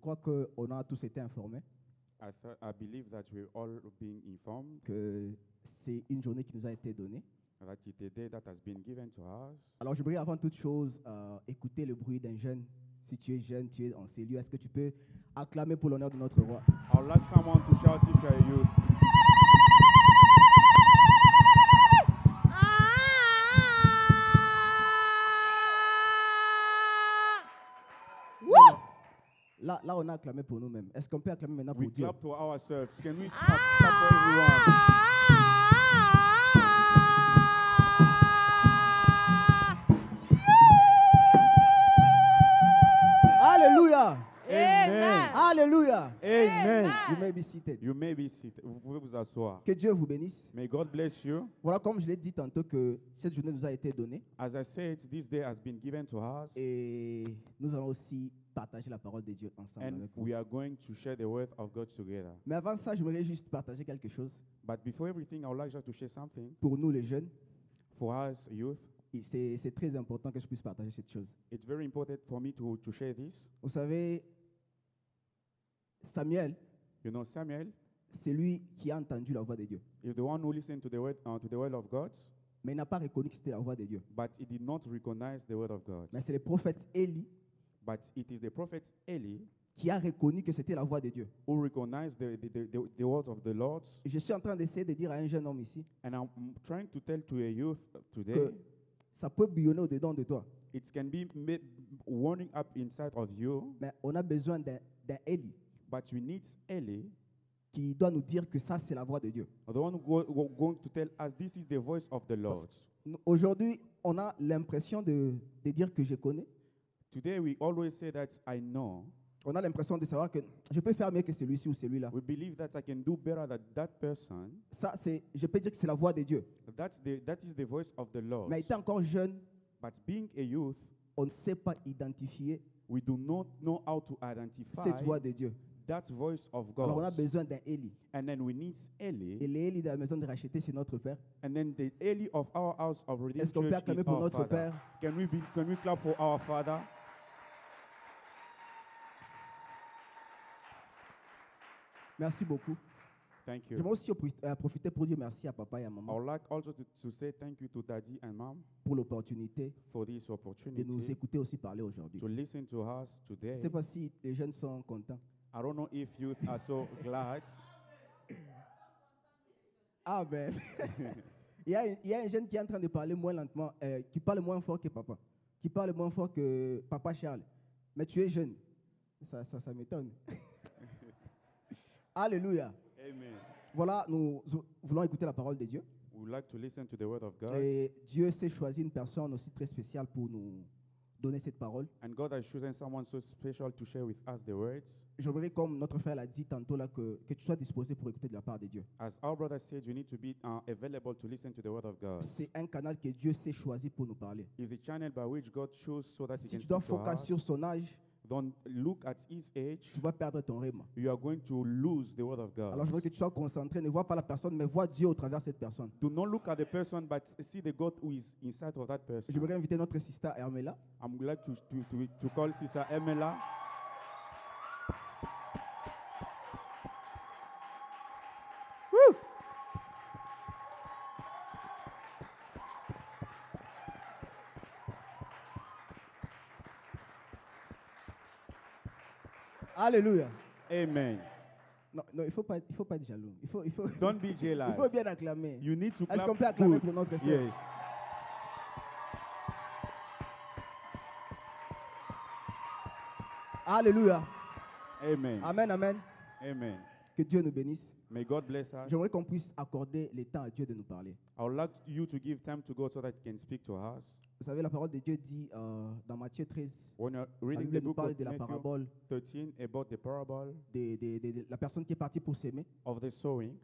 crois qu'on a tous été informés I believe that we're all being informed que c'est une journée qui nous a été donnée. that it's a day that has been given to us. Alors, j'aimerais avant toute chose écouter le bruit d'un jeune. Si tu es jeune, tu es en ces lieux, est-ce que tu peux acclamer pour l'honneur de notre roi? I would like someone to shout if you're a youth. Là, on a acclamé pour nous-mêmes. Est-ce qu'on peut acclamer maintenant We pour Dieu? clap to ourselves. Can we clap for everyone? Alléluia! Amen. Alléluia! Amen. You may be seated. You may be seated. Vous pouvez vous asseoir. Que Dieu vous bénisse. May God bless you. Voilà, comme je l'ai dit tantôt, que cette journée nous a été donnée As I said, this day has been given to us, et nous allons aussi partager la parole de Dieu ensemble and avec vous. we are going to share the word of God together. Mais avant ça, j'aimerais juste partager quelque chose But before everything, I would like just to share something pour nous les jeunes. for us, youth. Et c'est très important que je puisse partager cette chose. It's very important for me to share this. Vous savez, Samuel, You know, Samuel c'est lui qui a entendu la voix de Dieu. is the one who listened to the word of God, Mais il n'a pas reconnu que c'était la voix de Dieu. but he did not recognize the word of God. Mais c'est le prophète Élie But it is the prophet Eli qui a reconnu que c'était la voix de Dieu. who recognized the words of the Lord. Et je suis en train d'essayer de dire à un jeune homme ici And I'm trying to tell to a youth today, que ça peut bouillonner au-dedans de toi. it can be warming up inside of you, Mais on a besoin d'un Élie but we need Eli, qui doit nous dire que ça, c'est la voix de Dieu. the one going to tell us this is the voice of the Lord. Aujourd'hui, on a l'impression de dire que je connais. Today we always say that I know. On a l'impression de savoir que je peux faire mieux que celui-ci ou celui-là. We believe that I can do better than that person. Ça, je peux dire que c'est la voix de Dieu. That is the voice of the Lord. Mais étant encore jeune, But being a youth, on ne sait pas identifier we do not know how to identify cette voix de Dieu. that voice of Alors on a God. besoin d'un Élie. And then we need Et Eli. l'Élie de la maison de racheter, c'est notre Père. And then the Eli of our house of Redeemed Est-ce qu'on peut Church acclamer is pour our notre Father. Père? Can we clap for our Father? Merci beaucoup. Thank you. J'aimerais aussi profiter pour dire merci à papa et à I maman would like also to say thank you to Daddy and Mom pour l'opportunité for this de nous opportunity écouter aussi parler aujourd'hui. to listen to us Je today. ne sais pas si les jeunes sont contents. I don't know if youth are so glad. Ah ben, il y a un jeune qui est en train de parler moins lentement, qui parle moins fort que papa, qui parle moins fort que papa Charles. Mais tu es jeune. Ça m'étonne. Alléluia. Amen. Voilà, nous voulons écouter la parole de Dieu. We would like to listen to the word of God. Et Dieu s'est choisi une personne aussi très spéciale pour nous donner cette parole. And God has chosen someone so special to share with us the words. J'aimerais, comme notre frère l'a dit tantôt, là, que tu sois disposé pour écouter de la part de Dieu. As our brother said, you need to be available to listen to the word of God. C'est un canal que Dieu s'est choisi pour nous parler. It's a channel by which God chose so that he Si can tu dois speak to focuser us. sur son âge, Don't look at his age. tu vas perdre ton rythme. You are going to lose the word of God. Alors je veux que tu sois concentré, ne vois pas la personne, mais vois Dieu au travers de cette personne. Do not look at the person, but see the God who is inside of that person. J'aimerais inviter notre sister Hermela. I'm glad to call Sister Emela. Alléluia. Amen. Non, il faut pas être jaloux. Il faut Don't be jealous. il faut bien acclamer. You need to Est-ce clap qu'on peut acclamer good. pour notre sœur? Yes. Alléluia. Amen. Amen, amen. Amen. Que Dieu nous bénisse. May God bless us. J'aimerais qu'on puisse accorder le temps à Dieu de nous parler. I would like you to give time to God so that He can speak to us. Vous savez, la parole de Dieu dit dans Matthieu 13, When you're la reading Bible the nous book parle of de la Matthew parabole 13 about the parable de la personne qui est partie pour s'aimer. of the sowing,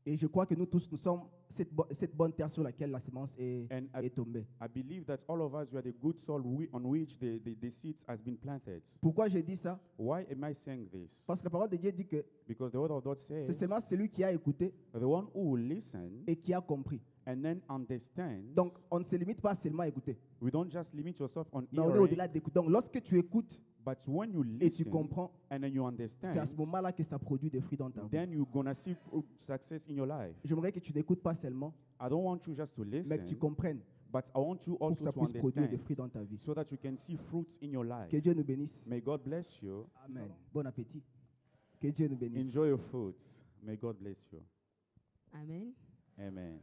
Et je crois que nous tous, nous sommes cette bonne terre sur laquelle la semence and est tombée. I believe that all of us we are the good soil on which the seeds has been planted. Pourquoi je dis ça? Why am I saying this? Parce que la parole de Dieu dit que Because the word of God c'est says, seulement celui qui a écouté the one who will listen et qui a compris. and then understand. Donc, on ne se limite pas seulement à écouter, We don't just limit yourself on mais on est hearing, au-delà d'écouter. Donc, lorsque tu écoutes, But when you et tu listen comprends, and then you c'est à ce understand, moment-là que ça produit des fruits dans ta vie. then you're going to see success in your life. J'aimerais que tu n'écoutes pas seulement, I don't want you just to mais que tu listen, comprennes but I want you pour que also ça to puisse produire des understand fruits dans ta vie. so that you can see fruits in your life. Que Dieu nous bénisse. May God bless you. Amen. Bon appétit. Que Dieu nous bénisse. Enjoy your foods. May God bless you. Amen. Amen.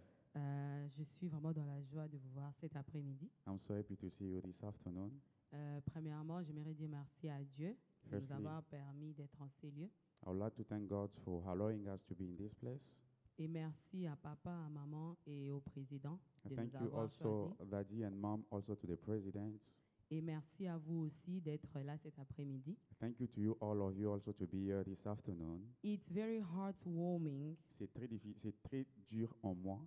Je suis vraiment dans la joie de vous voir cet après-midi. I'm so happy to see you this afternoon. Premièrement, j'aimerais dire merci à Dieu de nous Firstly, avoir permis d'être en ces lieux. I would like to thank God for allowing us to be in this place. Et merci à papa, à maman et au président And de thank nous you avoir also, choisis. Daddy and Mom, also to the presidents. Et merci à vous aussi d'être là cet après-midi. Thank you to you, all of you, also to be here this afternoon. It's very heartwarming C'est très dur en moi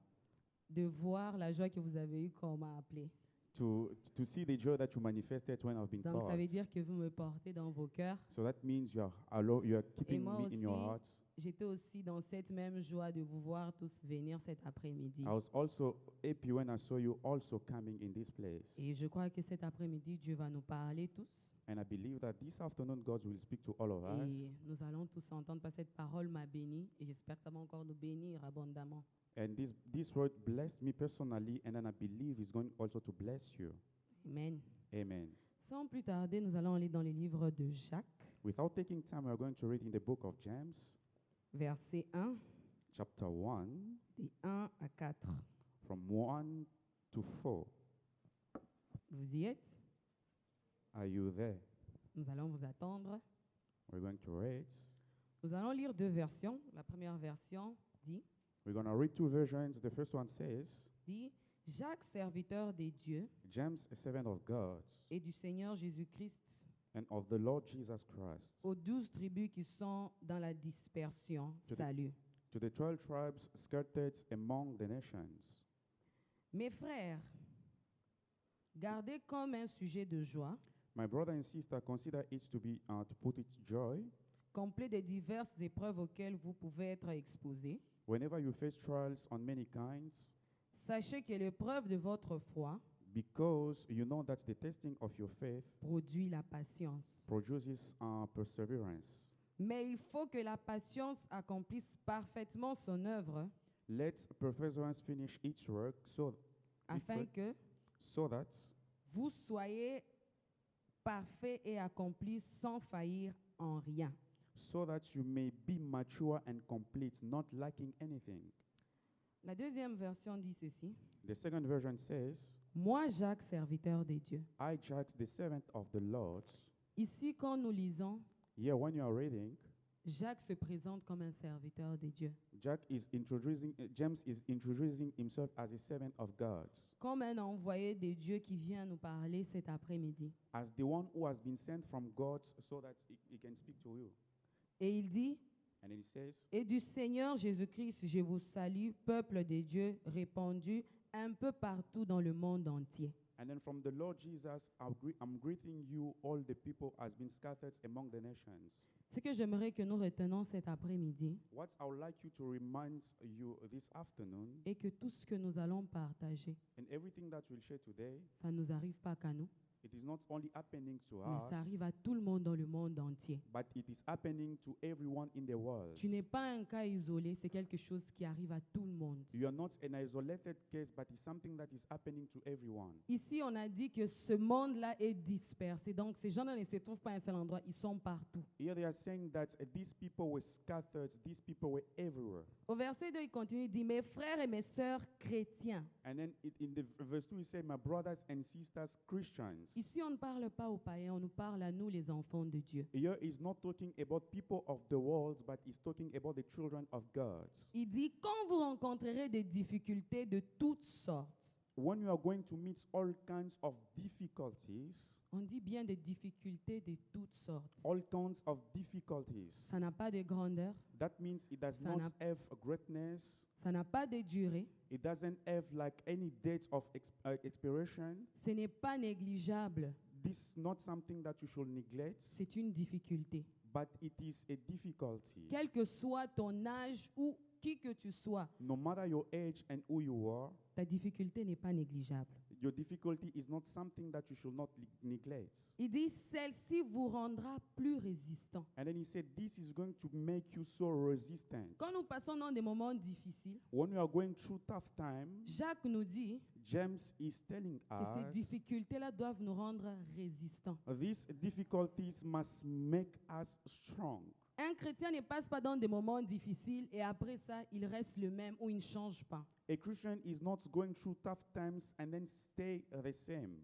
de voir la joie que vous avez eue quand on m'a appelé. to see the joy that you manifested when I've been Donc ça called. veut dire que vous me portez dans vos cœurs. So that means you are keeping moi me in your aussi, hearts. J'étais aussi dans cette même joie de vous voir tous venir cet après-midi. I was also happy when I saw you also coming in this place. Et je crois que cet après-midi, Dieu va nous parler tous. And I believe that this afternoon God will speak to all of us. Et nous allons tous entendre parce que cette parole m'a béni et j'espère que ça va encore nous bénir abondamment. And this word blessed me personally, and then I believe it's going also to bless you. Amen. Amen. Sans plus tarder, nous allons aller dans le livre de Jacques, Without taking time, we're going to read in the book of James, verset 1, chapter 1, des 1 à 4. from 1 to 4. Vous y êtes? Are you there? Nous allons vous attendre. We're going to read. Nous allons lire deux versions. La première version We're going to read two versions. The first one dit Jacques, serviteur des dieux James, a servant of God et du Seigneur Jésus-Christ, and of the Lord Jesus Christ, aux 12 tribus qui sont dans la dispersion, To the- salut. to the 12 tribes scattered among the nations. Mes frères, gardez comme un sujet de joie, My brother and sister, consider it to be to put it joy complet des diverses épreuves auxquelles vous pouvez être exposés. whenever you face trials on many kinds, Sachez que l'épreuve de votre foi because you know that the testing of your faith produit la patience. produces perseverance. Mais il faut que la patience accomplisse parfaitement son œuvre Let perseverance finish its work afin que so that vous soyez parfaits et accomplis sans faillir en rien. you may be mature and complete, not lacking anything. La deuxième version dit ceci. The second version says, Moi, Jacques, serviteur des dieux. I, Jack, the servant of the Lord. Ici, quand nous lisons, Here, when you are reading, Jacques se présente comme un serviteur des dieux, James is introducing himself as a servant of God, comme un envoyé de Dieu qui vient nous parler cet après-midi. as the one who has been sent from God so that he can speak to you. Et il dit, And then he says, Et du Seigneur Jésus-Christ, je vous salue, peuple de Dieu, répandu un peu partout dans le monde entier. and then from the Lord Jesus, I'm greeting you, all the people has been scattered among the nations. Ce que j'aimerais que nous retenons cet après-midi What I would like you to remind you this afternoon, est que tout ce que nous allons partager, and everything that we'll share today, ça ne nous arrive pas qu'à nous, it is not only happening to mais us, ça arrive à tout le monde dans le monde entier. but it is happening to everyone in the world. Tu n'es pas un cas isolé, c'est quelque chose qui arrive à tout le monde. You are not an isolated case, but it's something that is happening to everyone. Ici, on a dit que ce monde-là est dispersé. Donc, ces gens-là ne se trouvent pas à un seul endroit, ils sont partout. Here they are saying that these people were scattered, these people were everywhere. Au verset 2, il continue, il dit, mes frères et mes sœurs chrétiens. And then in the verse 2, he said, my brothers and sisters, Christians. Ici, on ne parle pas aux païens, on nous parle à nous, les enfants de Dieu. Here he's not talking about people of the world, but he's talking about the children of God. Il dit, quand vous rencontrerez des difficultés de toutes sortes, When you are going to meet all kinds of difficulties, on dit bien des difficultés de toutes sortes. all kinds of difficulties, Ça n'a pas de grandeur, that means it does Ça not n'a- have a greatness. ça n'a pas de durée, It doesn't have like any date of expiration. ce n'est pas négligeable, This is not something that you should neglect, c'est une difficulté. but it is a difficulty. Quel que soit ton âge ou qui que tu sois, No matter your age and who you are, ta difficulté n'est pas négligeable. your difficulty is not something that you should not neglect. Il dit, celle-ci vous rendra plus résistant. And then he said, this is going to make you so resistant. Quand nous passons dans des moments difficiles, When you are going through tough times, Jacques nous dit James is telling que ces us difficultés-là doivent nous rendre résistants. these difficulties must make us strong. Un chrétien ne passe pas dans des moments difficiles et après ça, il reste le même ou il ne change pas. A Christian is not going through tough times and then stay the same.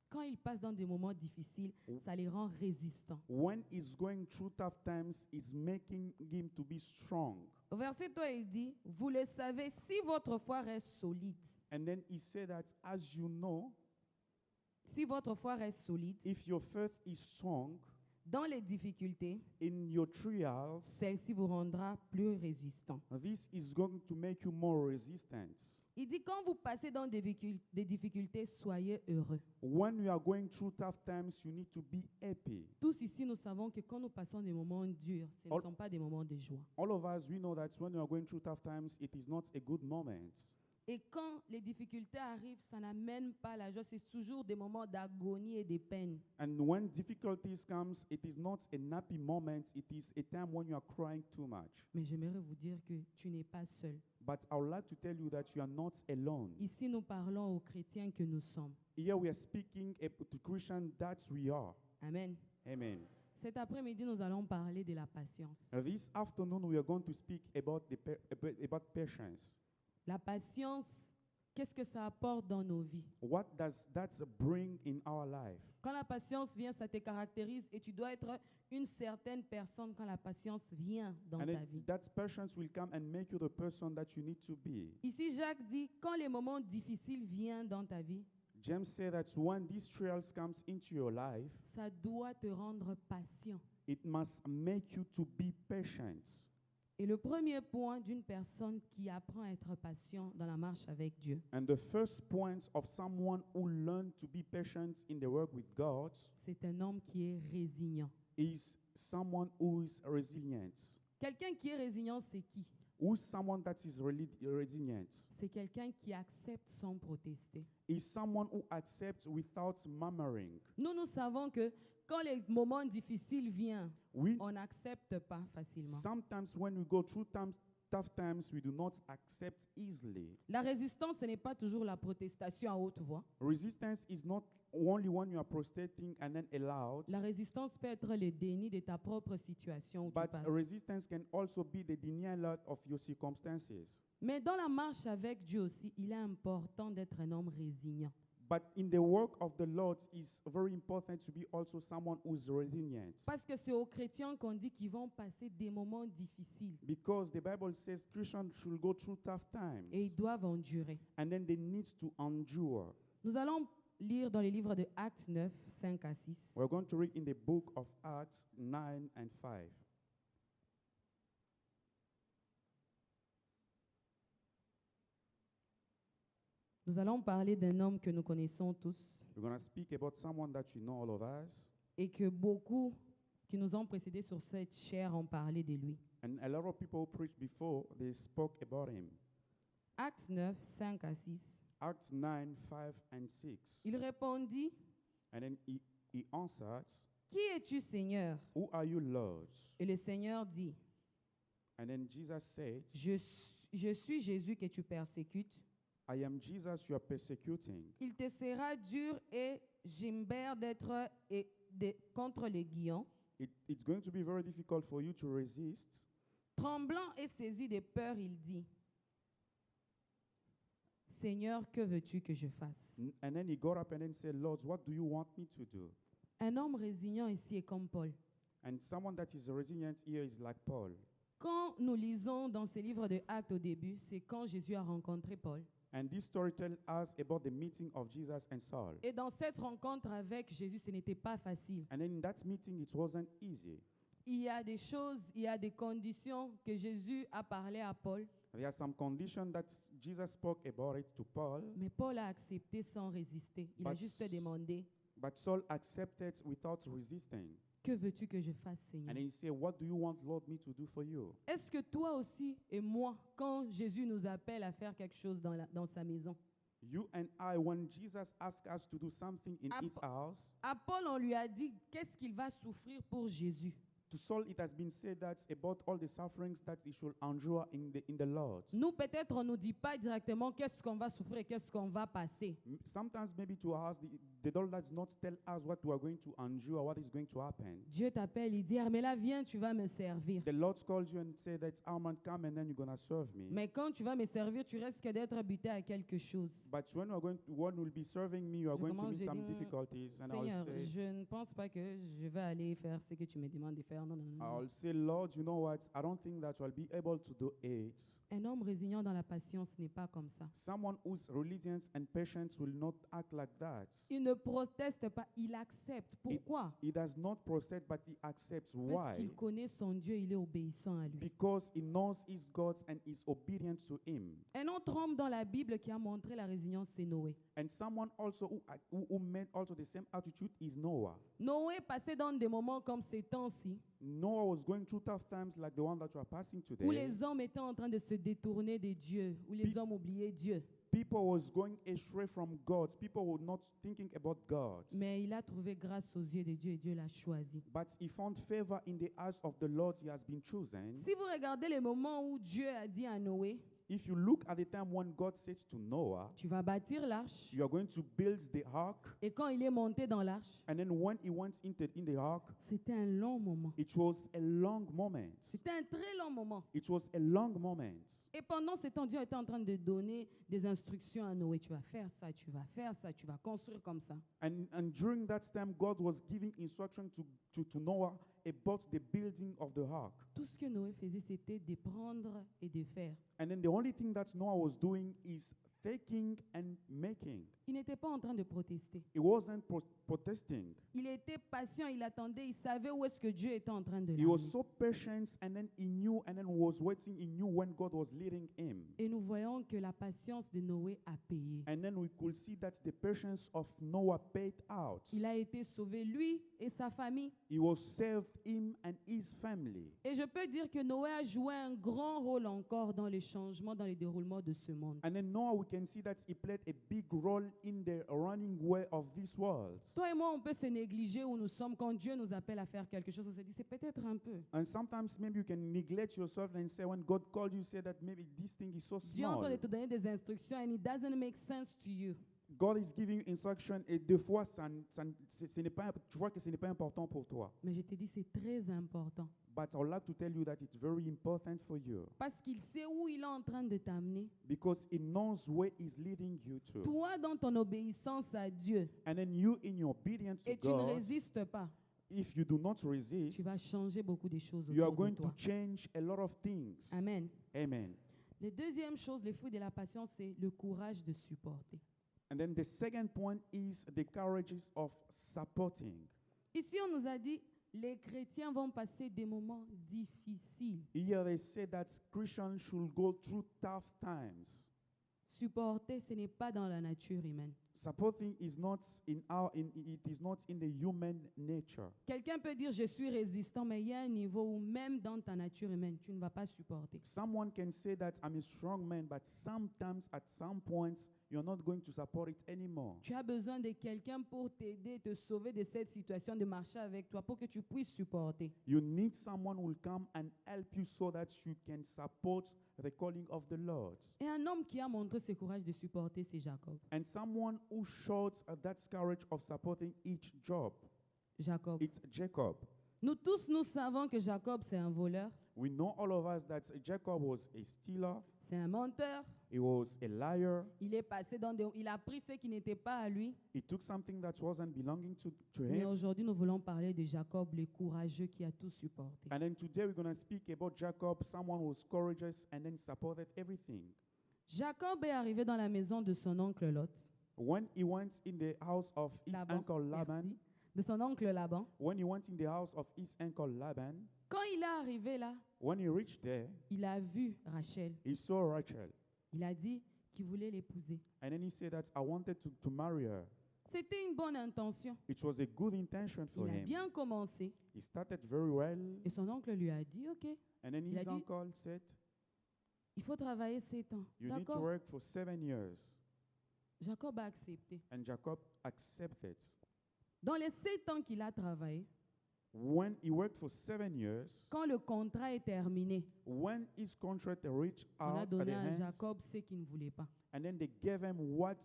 Quand il passe dans des moments difficiles, ça les rend résistants. When he's going through tough times, it's making him to be strong. Au verset 3, il dit, vous le savez, si votre foi reste solide, And then he said that, as you know, si votre foi reste solide, if your faith is strong, dans les difficultés, in your trials, celle-ci vous rendra plus résistant. this is going to make you more resistant. Il dit, quand vous passez dans des difficultés, soyez heureux. When you are going through tough times, you need to be happy. Tous ici, nous savons que quand nous passons des moments durs, ce ne All- sont pas des moments de joie. All of us, we know that when you are going through tough times, it is not a good moment. Et quand les difficultés arrivent, ça n'amène pas la joie. C'est toujours des moments d'agonie et de peine. And when difficulties comes, it is not a happy moment. It is a time when you are crying too much. Mais j'aimerais vous dire que tu n'es pas seul. But I would like to tell you that you are not alone. Ici, nous parlons aux chrétiens que nous sommes. Here we are speaking to Christians that we are. Amen. Amen. Cet après-midi, nous allons parler de la patience. This afternoon, we are going to speak about about patience. La patience, qu'est-ce que ça apporte dans nos vies? What does that bring in our life? Quand la patience vient, ça te caractérise et tu dois être une certaine personne quand la patience vient dans And ta then vie. that patience will come and make you the person that you need to be. Ici, Jacques dit, quand les moments difficiles viennent dans ta vie, James said that when these trials comes into your life, ça doit te rendre patient. it must make you to be patient. Et le premier point d'une personne qui apprend à être patient dans la marche avec Dieu, And the first point of someone who learned to be patient in the work with God c'est un homme qui est résilient. is someone who is resilient. Quelqu'un qui est résilient, c'est qui? Who's someone that is really resilient? C'est quelqu'un qui accepte sans protester. Is someone who accepts without murmuring. Nous savons que quand les moments difficiles viennent, We on n'accepte pas facilement. sometimes when we go through tough times, we do not accept easily. La résistance, ce n'est pas toujours la protestation à haute voix. Resistance is not only when you are protesting and then allowed, La résistance peut être le déni de ta propre situation où tu but passes. resistance can also be the denial of your circumstances. Mais dans la marche avec Dieu aussi, il est important d'être un homme résilient. But in the work of the Lord, it's very important to be also someone who's resilient. Parce que c'est aux chrétiens qu'on dit qu'ils vont passer des moments difficiles Because the Bible says Christians should go through tough times. et ils doivent endurer. And then they need to endure. Nous allons lire dans les livres de Actes 9, 5 à 6. We're going to read in the book of Acts 9 and 5. Nous allons parler d'un homme que nous connaissons tous We're going to speak about someone that you know, all of us. et que beaucoup qui nous ont précédés sur cette chaire ont parlé de lui. And a lot of people who preached before, they spoke about him. Actes 9, 5 à 6. Acts 9, 5 and 6. Il répondit, And then he answered, Qui es-tu, Seigneur? Who are you, Lord? Et le Seigneur dit, And then Jesus said, Je suis Jésus que tu persécutes. I am Jesus you are persecuting. Il te sera dur et Gimbert d'être contre les guillons. It's going to be very difficult for you to resist. Tremblant et saisi de peur, il dit, Seigneur, que veux-tu que je fasse? And then he got up and then said, Lord, what do you want me to do? Un homme résilient ici est comme Paul. And someone that is resilient here is like Paul. Quand nous lisons dans ces livres de Actes au début, c'est quand Jésus a rencontré Paul. And this story tells us about the meeting of Jesus and Saul. Et dans cette rencontre avec Jésus, ce n'était pas facile. And then in that meeting, it wasn't easy. Il y a des choses, il y a des conditions que Jésus a parlé à Paul, There are some conditions that Jesus spoke about it to Paul, mais Paul a accepté sans résister. Il a But- juste demandé, but Saul accepted without resisting. que veux-tu que je fasse, Seigneur? And he said, what do you want, Lord, me to do for you? Est-ce que toi aussi et moi, quand Jésus nous appelle à faire quelque chose dans sa maison, You and I, when Jesus asked us to do something in his house, À Paul, on lui a dit qu'est-ce qu'il va souffrir pour Jésus. to Saul it has been said that about all the sufferings that he should endure in the Lord. Nous, peut-être, on ne nous dit pas directement qu'est-ce qu'on va souffrir et qu'est-ce qu'on va passer. Sometimes maybe to us, the Lord does not tell us what we are going to endure, what is going to happen. Dieu t'appelle, il dit, Armela, viens, tu vas me servir. The Lord calls you and says that Armand, come and then you're going to serve me. Mais quand tu vas me servir, tu risques d'être buté à quelque chose. But when one will be serving me, you are Je going to commence, meet j'ai some dit, difficulties, and Seigneur, I'll say, je ne pense pas que je vais aller faire ce que tu me demandes de faire. Non, non, non, non. I'll say, Lord, you know what? I don't think that I'll be able to do it. Un homme résilient dans la patience n'est pas comme ça. Someone who's religious and patient will not act like that. Il ne proteste pas, il accepte. Pourquoi? He does not proceed, but he accepts. Parce Why? qu'il connaît son Dieu, il est obéissant à lui. Because he knows his God and is obedient to him. Un autre homme dans la Bible qui a montré la résilience, c'est Noé. And someone also who made also the same attitude is Noah. Noé passait dans des moments comme ces temps-ci, Noah was going through tough times like the one that you are passing où today. les hommes étaient en train de se détourner de Dieu, où les Pe- hommes oubliaient Dieu. People was going astray from God. People were not thinking about God. Mais il a trouvé grâce aux yeux de Dieu et Dieu l'a choisi. But he found favor in the eyes of the Lord. He has been chosen. Si vous regardez les moments où Dieu a dit à Noé, If you look at the time when God says to Noah, tu vas bâtir l'arche. you are going to build the ark. Et quand il est monté dans l'arche, And then when he went in the ark, c'était un long moment. it was a long moment. C'était un très long moment. It was a long moment. Et pendant ce temps, Dieu était en train de donner des instructions à Noé. Tu vas faire ça, tu vas faire ça, tu vas construire comme ça. And during that time, God was giving instruction to Noah about the building of the ark. Tout ce que Noé faisait, c'était de prendre et de faire. And then the only thing that Noah was doing is taking and making. Il n'était pas en train de protester. He wasn't protesting. Il était patient, il attendait, il savait où est-ce que Dieu était en train de He was l'amener. so patient, and then he knew, and then was waiting. He knew when God was leading him. Et nous voyons que la patience de Noé a payé. And then we could see that the patience of Noah paid out. Il a été sauvé, lui et sa famille. He was saved, him and his family. Et je peux dire que Noé a joué un grand rôle encore dans les changements, dans les déroulements de ce monde. And then Noah, we can see that he played a big role in the running way of this world. Toi et moi, on peut se négliger où nous sommes quand Dieu nous appelle à faire quelque chose. On se dit, c'est peut-être un peu. And sometimes maybe you can neglect yourself and say, when God called you, say that maybe this thing is so Dieu est en train small. de te donner des instructions and it doesn't make sense to you. God is giving you instruction et des fois, ce n'est pas, tu vois que ce n'est pas important pour toi. Mais je te dis, c'est très important. But I would like to tell you that it's very important for you Parce qu'il sait où il est en train de t'amener. because he knows where he's leading you to. Toi, dans ton obéissance à Dieu, And then you, in your obedience to et tu ne God, résistes pas, if you do not resist, tu vas changer beaucoup de choses you are autour de going to toi. change a lot of things. Amen. Amen. La deuxième chose, le fruit de la patience, c'est le courage de supporter. And then the second point is the courages of supporting. Ici, on nous a dit, les chrétiens vont passer des moments difficiles. Here they say that Christians should go through tough times. Supporter, ce n'est pas dans la nature humaine. Supporting is not it is not in the human nature. Quelqu'un peut dire, je suis résistant, mais il y a un niveau où même dans ta nature humaine, tu ne vas pas supporter. Someone can say that I'm a strong man, but sometimes at some points you're not going to support it anymore. Tu as besoin de quelqu'un pour t'aider, te sauver de cette situation, de marcher avec toi, pour que tu puisses supporter. You need someone who will come and help you so that you can support the calling of the Lord. Et un homme qui a montré ce courage de supporter, c'est Jacob. And someone who showed that courage of supporting each job. Jacob. It's Jacob. Nous tous, nous savons que Jacob, c'est un voleur, We know all of us that Jacob was a stealer. c'est un menteur. He was a liar. Il est passé il a pris ce qui n'était pas à lui. He took something that wasn't belonging to Mais him. aujourd'hui, nous voulons parler de Jacob, le courageux qui a tout supporté. And then today we're going to speak about Jacob, someone who was courageous and then supported everything. Jacob est arrivé dans la maison de son oncle Lot. When he went in the house of his Laban, uncle Laban, merci. De son oncle Laban. when he went in the house of his uncle Laban, Quand il est arrivé là, when he reached there, il a vu Rachel. he saw Rachel. Il a dit qu'il voulait l'épouser. And then he said that I wanted to marry her. C'était une bonne intention. It was a good intention for Il a him. bien commencé. He started very well. Et son oncle lui a dit, OK, And then Il a his dit, uncle said, il faut travailler 7 ans. you need to D'accord. work for 7 years. Jacob a accepté. And Jacob accepted. Dans les 7 ans qu'il a travaillé, When he worked for 7 years, quand le contrat est terminé, when his contract reached on a out at donné the à hands, Jacob ce qu'il ne voulait pas. and then they gave him what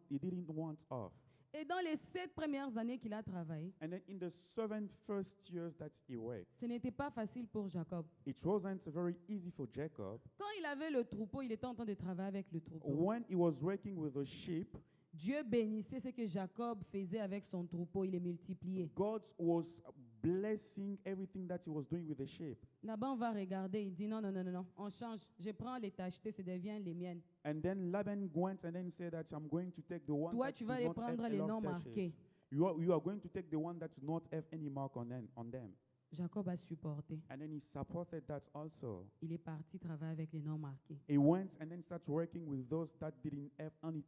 he didn't want of. Et dans les 7 premières années qu'il a travaillé, And then in the 7 first years that he worked, ce n'était pas facile pour Jacob. it wasn't very easy for Jacob. Quand il avait le troupeau, il était en train de travailler avec le troupeau. When he was working with the sheep, Dieu bénissait ce que Jacob faisait avec son troupeau, il les multipliait. God was blessing everything that he was doing with the sheep. Laban va regarder, il dit non, non, non, non, non, on change. Je prends les tachetés, ça devient les miennes. And then Laban went and then said that I'm going to take the one Toi, that tu do vas les not have prendre a les lot of noms taches. marqués. You are going to take the one that do not have any mark on them. Jacob a supporté. And then he supported that also. Il est parti travailler avec les noms marqués. He went and then started working with those that didn't have on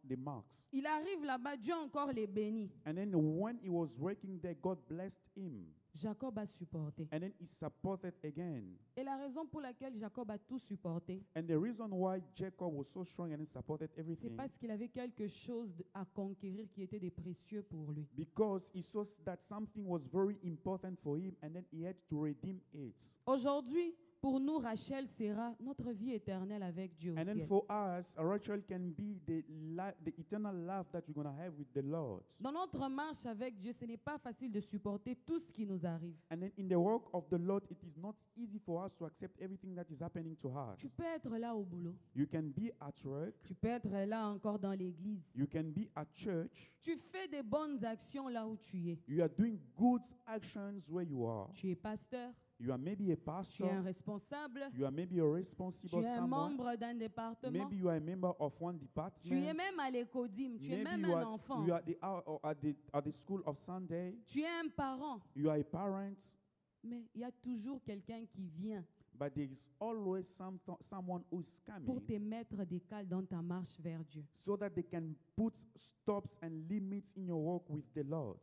the marks. Il arrive là-bas, Dieu encore les bénit. And then when he was working there, God blessed him. Jacob a supporté. And then he supported again. Et la raison pour laquelle Jacob a tout supporté, And the reason why Jacob was so strong and he supported c'est everything, parce qu'il avait quelque chose à conquérir qui était de précieux pour lui. because he saw that something was very important for him and then he had to redeem it. Aujourd'hui, pour nous, Rachel sera notre vie éternelle avec Dieu au And then ciel. for us, Rachel can be the eternal love that we're going to have with the Lord. Dans notre marche avec Dieu, ce n'est pas facile de supporter tout ce qui nous arrive. And then in the work of the Lord, it is not easy for us to accept everything that is happening to us. Tu peux être là au boulot. You can be at work. Tu peux être là encore dans l'église. You can be at church. Tu fais des bonnes actions là où tu es. You are doing good actions where you are. Tu es pasteur. You are maybe a Tu pastor. es un responsable. You are maybe a responsible Tu es un someone. membre d'un département. Maybe you are a member of one department. Tu es même à l'écodime. Tu es Maybe même you un are, enfant. you are at the school of Sunday. Tu es un parent. You are a parent. Mais il y a toujours quelqu'un qui vient But there is always someone who is pour coming te mettre des cales dans ta marche vers Dieu. so that they can put stops and limits in your walk with the Lord.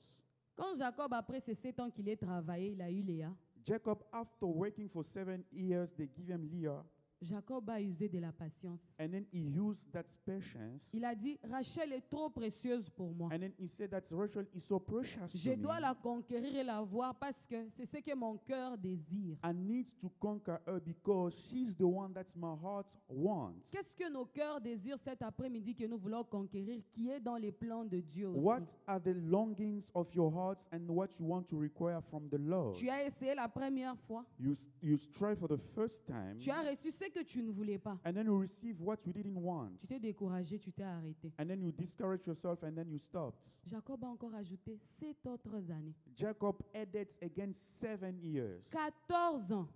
Quand Jacob, après ces 7 ans qu'il ait travaillé, il a eu Léa. Jacob, after working for 7 years, they give him Leah, Jacob a usé de la patience. and then he used that patience. Il a dit, Rachel est trop précieuse pour moi. And then he said that Rachel is so precious Je to me. dois la conquérir et la voir parce que c'est ce que mon cœur désire. I need to conquer her because she's the one that my heart wants. Qu'est-ce que nos cœurs désirent cet après-midi que nous voulons conquérir, qui est dans les plans de Dieu aussi? What are the longings of your hearts and what you want to require from the Lord? Tu as essayé la première fois. You try for the first time, Tu as reçu ce que tu ne voulais pas. and then you receive what you didn't want. Tu t'es découragé, tu t'es arrêté. And then you discourage yourself and then you stopped. Jacob a encore ajouté 7 autres années. Jacob added again 7 years, 14 ans.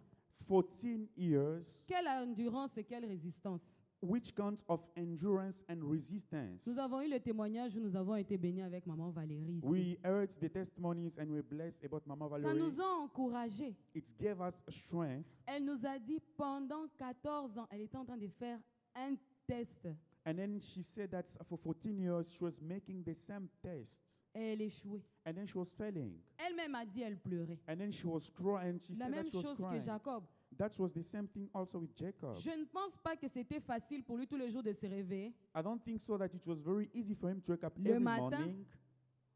14 years, Quelle endurance et quelle résistance. which counts of endurance and resistance. Nous avons eu le témoignage où nous avons été bénis avec maman Valérie ici. We heard the testimonies and we're blessed about Mama Ça Valerie. nous a encouragés. It gave us strength. Elle nous a dit pendant 14 ans, elle était en train de faire un test And then she said that for 14 years she was making the same tests. et elle échouait. And then she was failing. Elle-même a dit elle pleurait. And then she was crying. She La said that même she was chose que crying. Jacob. That was the same thing also with Jacob. Je ne pense pas que c'était facile pour lui tous les jours de se réveiller. I don't think so that it was very easy for him to wake up Le every matin, morning.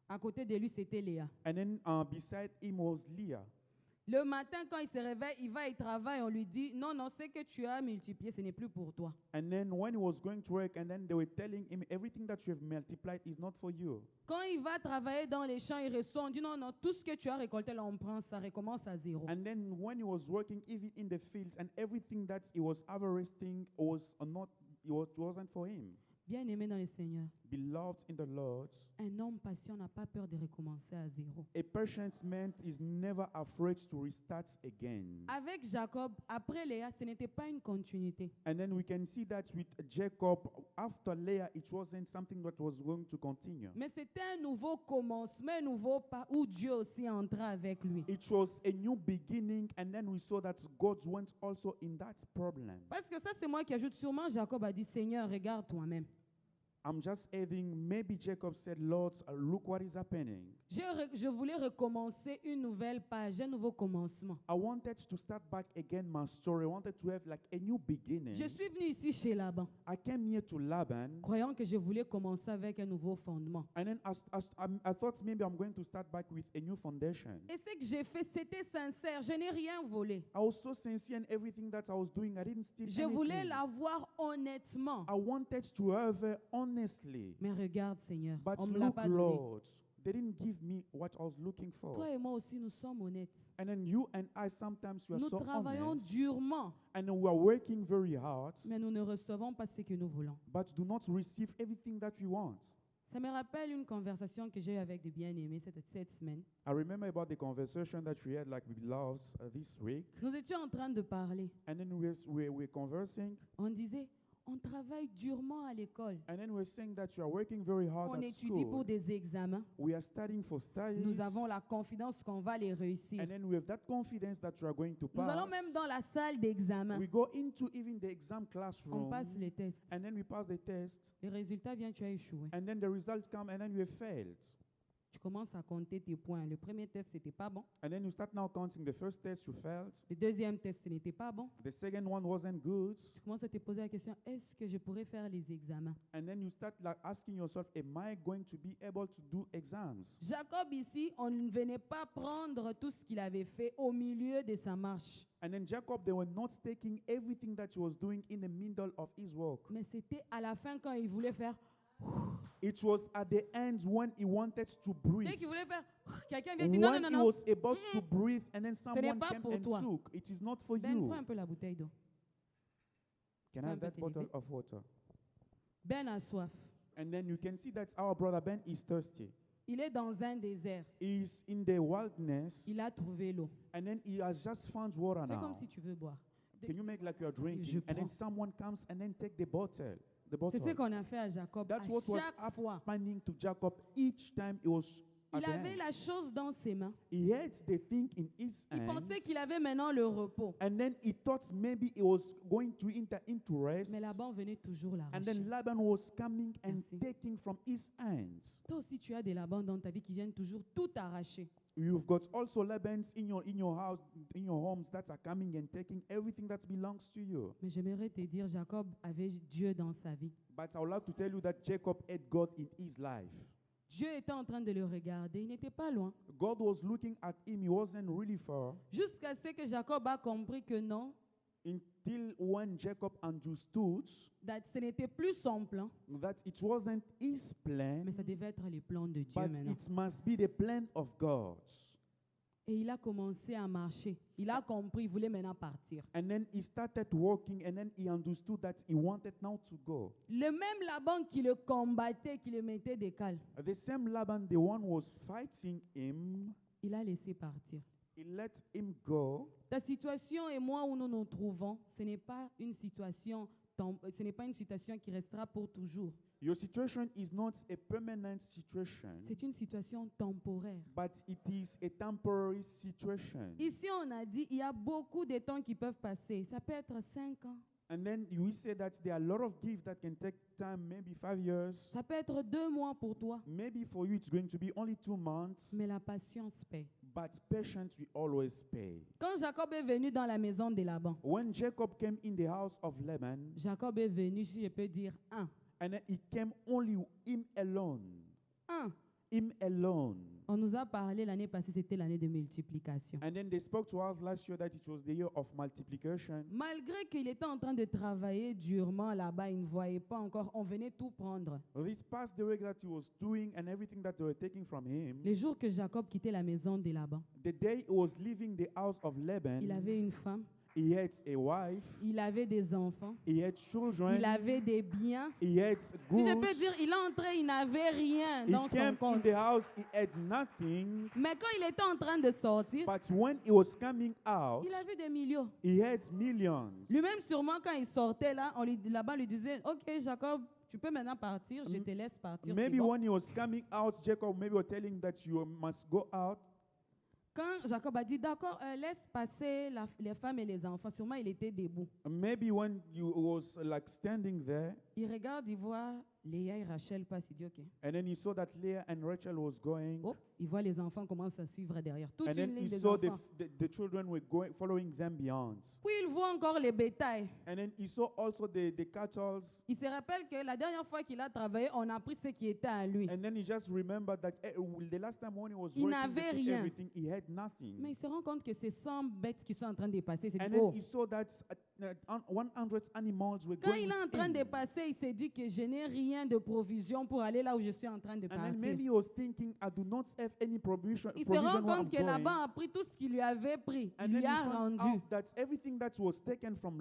À côté de lui, c'était Léa. And then beside him was Leah. Le matin, quand il se réveille, il va, il travaille, on lui dit, non, non, ce que tu as multiplié, ce n'est plus pour toi. And then when he was going to work, and then they were telling him, everything that you have multiplied is not for you. Quand il va travailler dans les champs, il reçoit, on dit, non, non, tout ce que tu as récolté, là, on prend, ça recommence à zéro. And then when he was working, even in the fields, and everything that he was harvesting was wasn't for him. Bien-aimé dans le Seigneur, Beloved in the Lord, un homme patient n'a pas peur de recommencer à zéro. a patient man is never afraid to restart again. Avec Jacob, après Léa, ce n'était pas une continuité. And then we can see that with Jacob, after Leah, it wasn't something that was going to continue. Mais c'était un nouveau commencement, un nouveau pas où Dieu aussi entra avec lui. It was a new beginning, and then we saw that God went also in that problem. Parce que ça, c'est moi qui ajoute. Sûrement, Jacob a dit, Seigneur, regarde toi-même. I'm just adding, maybe Jacob said, Lord, look what is happening. Je voulais recommencer une nouvelle page, un nouveau commencement. I wanted to start back again my story. I wanted to have like a new beginning. Je suis venu ici chez Laban, I came here to Laban, croyant que je voulais commencer avec un nouveau fondement. and then I thought maybe I'm going to start back with a new foundation. Et ce que j'ai fait, c'était sincère. Je n'ai rien volé. I was so sincere in everything that I was doing. I didn't steal Je voulais anything. l'avoir honnêtement. I wanted to have honestly. Mais regarde, Seigneur, But on ne me l'a look, pas donné. Lord, they didn't give me what I was looking for. Toi et moi aussi, nous sommes honnêtes. And then you and I, sometimes we are Nous so travaillons honest, durement, and then we are working very hard, mais nous ne recevons pas ce que nous voulons. but do not receive everything that we want. Ça me rappelle une conversation que j'ai eue avec des bien-aimés cette semaine. I remember about the conversation that we had like with loves this week, Nous étions en train de parler. and then we were conversing, On disait, on travaille durement à l'école. and then we were saying that you are working very hard On at étudie pour school. des examens. We are studying for studies, Nous avons la confiance qu'on va les réussir. and then we have that confidence that you are going to Nous allons pass. même dans la salle d'examen. We go into even the exam On classroom, passe les tests. and then we pass the test, Les résultats viennent, tu as échoué. and then the results come, and then we have failed. Tu commences à compter tes points. Le premier test, c'était pas bon. And then you start now counting the first test you failed, Le deuxième test, ce n'était pas bon. the second one wasn't good, Tu commences à te poser la question, est-ce que je pourrais faire les examens? and then you start like asking yourself, am I going to be able to do exams? Jacob ici, on ne venait pas prendre tout ce qu'il avait fait au milieu de sa marche. And then Jacob, they were not taking everything that he was doing in the middle of his work. Mais c'était à la fin quand il voulait faire. It was at the end when he wanted to Dès breathe. qu'il voulait faire, quelqu'un vient dire non, non, When non, he non. was about to breathe, and then someone pas came pour and toi. took. It is not for Ben, you. prends un peu la bouteille d'eau. Can I prends un have peu that tes bottle levées. of water? Ben a soif. And then you can see that our brother Ben is thirsty. Il est dans un désert. He is in the wilderness, Il a trouvé l'eau. and then he has just found water Fais comme now. si tu veux boire. Can you make like you are Je drinking, and then prends. someone comes and then take the bottle? The C'est ce bottle. qu'on a fait à Jacob. That's À what was chaque fois, happening to Jacob each time he was at il the avait end. la chose dans ses mains. He had the thing in his Il hand, pensait qu'il avait maintenant le repos. and then he thought maybe he was going to enter into rest. Mais Laban venait toujours And l'arracher. then Laban was coming and Merci. taking from his hands. Toi aussi, tu as des Laban dans ta vie qui viennent toujours tout arracher. You've got also Labans in your house, in your homes that are coming and taking everything that belongs to you. Mais j'aimerais te dire, Jacob avait Dieu dans sa vie. But I would like to tell you that Jacob had God in his life. Dieu était en train de le regarder. Il n'était pas loin. God was looking at him. He wasn't really far Jusqu'à ce que Jacob a compris que non, until when Jacob understood ce n'était plus son plan, that it wasn't his plan, mais ça devait être les plans de Dieu but maintenant. it must be the plan of God. Et il a commencé à marcher. Il a compris, il voulait maintenant partir. And then he started walking, and then he understood that he wanted now to go. Le même Laban qui le combattait, qui le mettait des cales, The same Laban, the one who was fighting him, il a laissé partir. he let him go. Ta situation et moi où nous nous trouvons, ce n'est pas une situation, qui restera pour toujours. Your situation is not a permanent situation, C'est une situation temporaire. but it is a temporary situation. Ici, on a dit, il y a beaucoup de temps qui peuvent passer. Ça peut être 5 ans. And then we say that there are a lot of gifts that can take time, maybe 5 years. Ça peut être 2 mois pour toi. Maybe for you it's going to be only 2 months, Mais la patience paie. but patience will always pay. Quand Jacob est venu dans la maison de Laban, When Jacob came in the house of Laban, Jacob est venu, si je peux dire, and then he came only him alone. un. Him alone. On nous a parlé l'année passée, c'était l'année de multiplication. And then they spoke to us last year that it was the year of multiplication. Malgré qu'il était en train de travailler durement là-bas, il ne voyait pas encore, on venait tout prendre. This past the work that he was doing and everything that they were taking from him, Les jours que Jacob quittait la maison de Laban, the day he was leaving the house of Laban, il avait une femme, he had a wife, il avait des enfants, he had children, il avait des biens. he had Si je peux goods. dire, il est entré, il n'avait rien He dans son came in compte. the house, he had nothing. Mais quand il était en train de sortir, But when he was coming out, il avait des millions. he had millions. Lui-même, sûrement, quand il sortait là, Laban lui disait, OK, Jacob, tu peux maintenant partir, je te laisse partir. c'est Maybe bon. when he was coming out, Jacob maybe was telling that you must go out. Quand Jacob a dit, d'accord, laisse passer les femmes et les enfants, sûrement il était debout. Maybe when you was like standing there, Il regarde, il voit Léa et Rachel passent, il dit ok. And then he saw that Leah and Rachel was going. Oh, il voit les enfants commencent à suivre derrière. Toute And une then ligne he des saw enfants. the children were going, following them beyond. Puis il voit encore les bétails. And then he saw also the cattle. Il se rappelle que la dernière fois qu'il a travaillé, on a pris ce qui était à lui. And then he just remembered that the last time when he was Il working, n'avait to check rien. everything, he had nothing. Mais il se rend compte que c'est 100 bêtes qui sont en train de passer. Il s'est And dit, then oh. he saw that 100 animals were Quand going il est en with train him. de passer, il s'est dit que je n'ai rien de provision pour aller là où je suis en train de And then partir. maybe he was thinking, I do not have any provision, Il se rend provision where I'm compte que là-bas, going. a pris tout ce qu'il lui avait pris. And Il then lui he a found rendu. out that everything that was taken from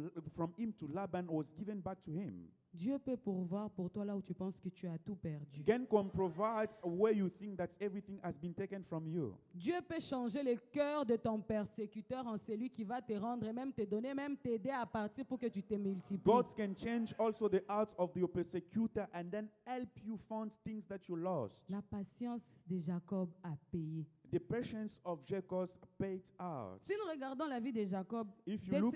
him to Laban was given back to him. Dieu peut pourvoir pour toi là où tu penses que tu as tout perdu. God can provide where you think that everything has been taken from you. Dieu peut changer le cœur de ton persécuteur en celui qui va te rendre et même te donner, même t'aider à partir pour que tu te multiplies. God can change also the hearts of your persecutor and then help you find things that you lost. La patience de Jacob a payé. The patience of Jacob paid out. Si nous regardons la vie de Jacob, If you look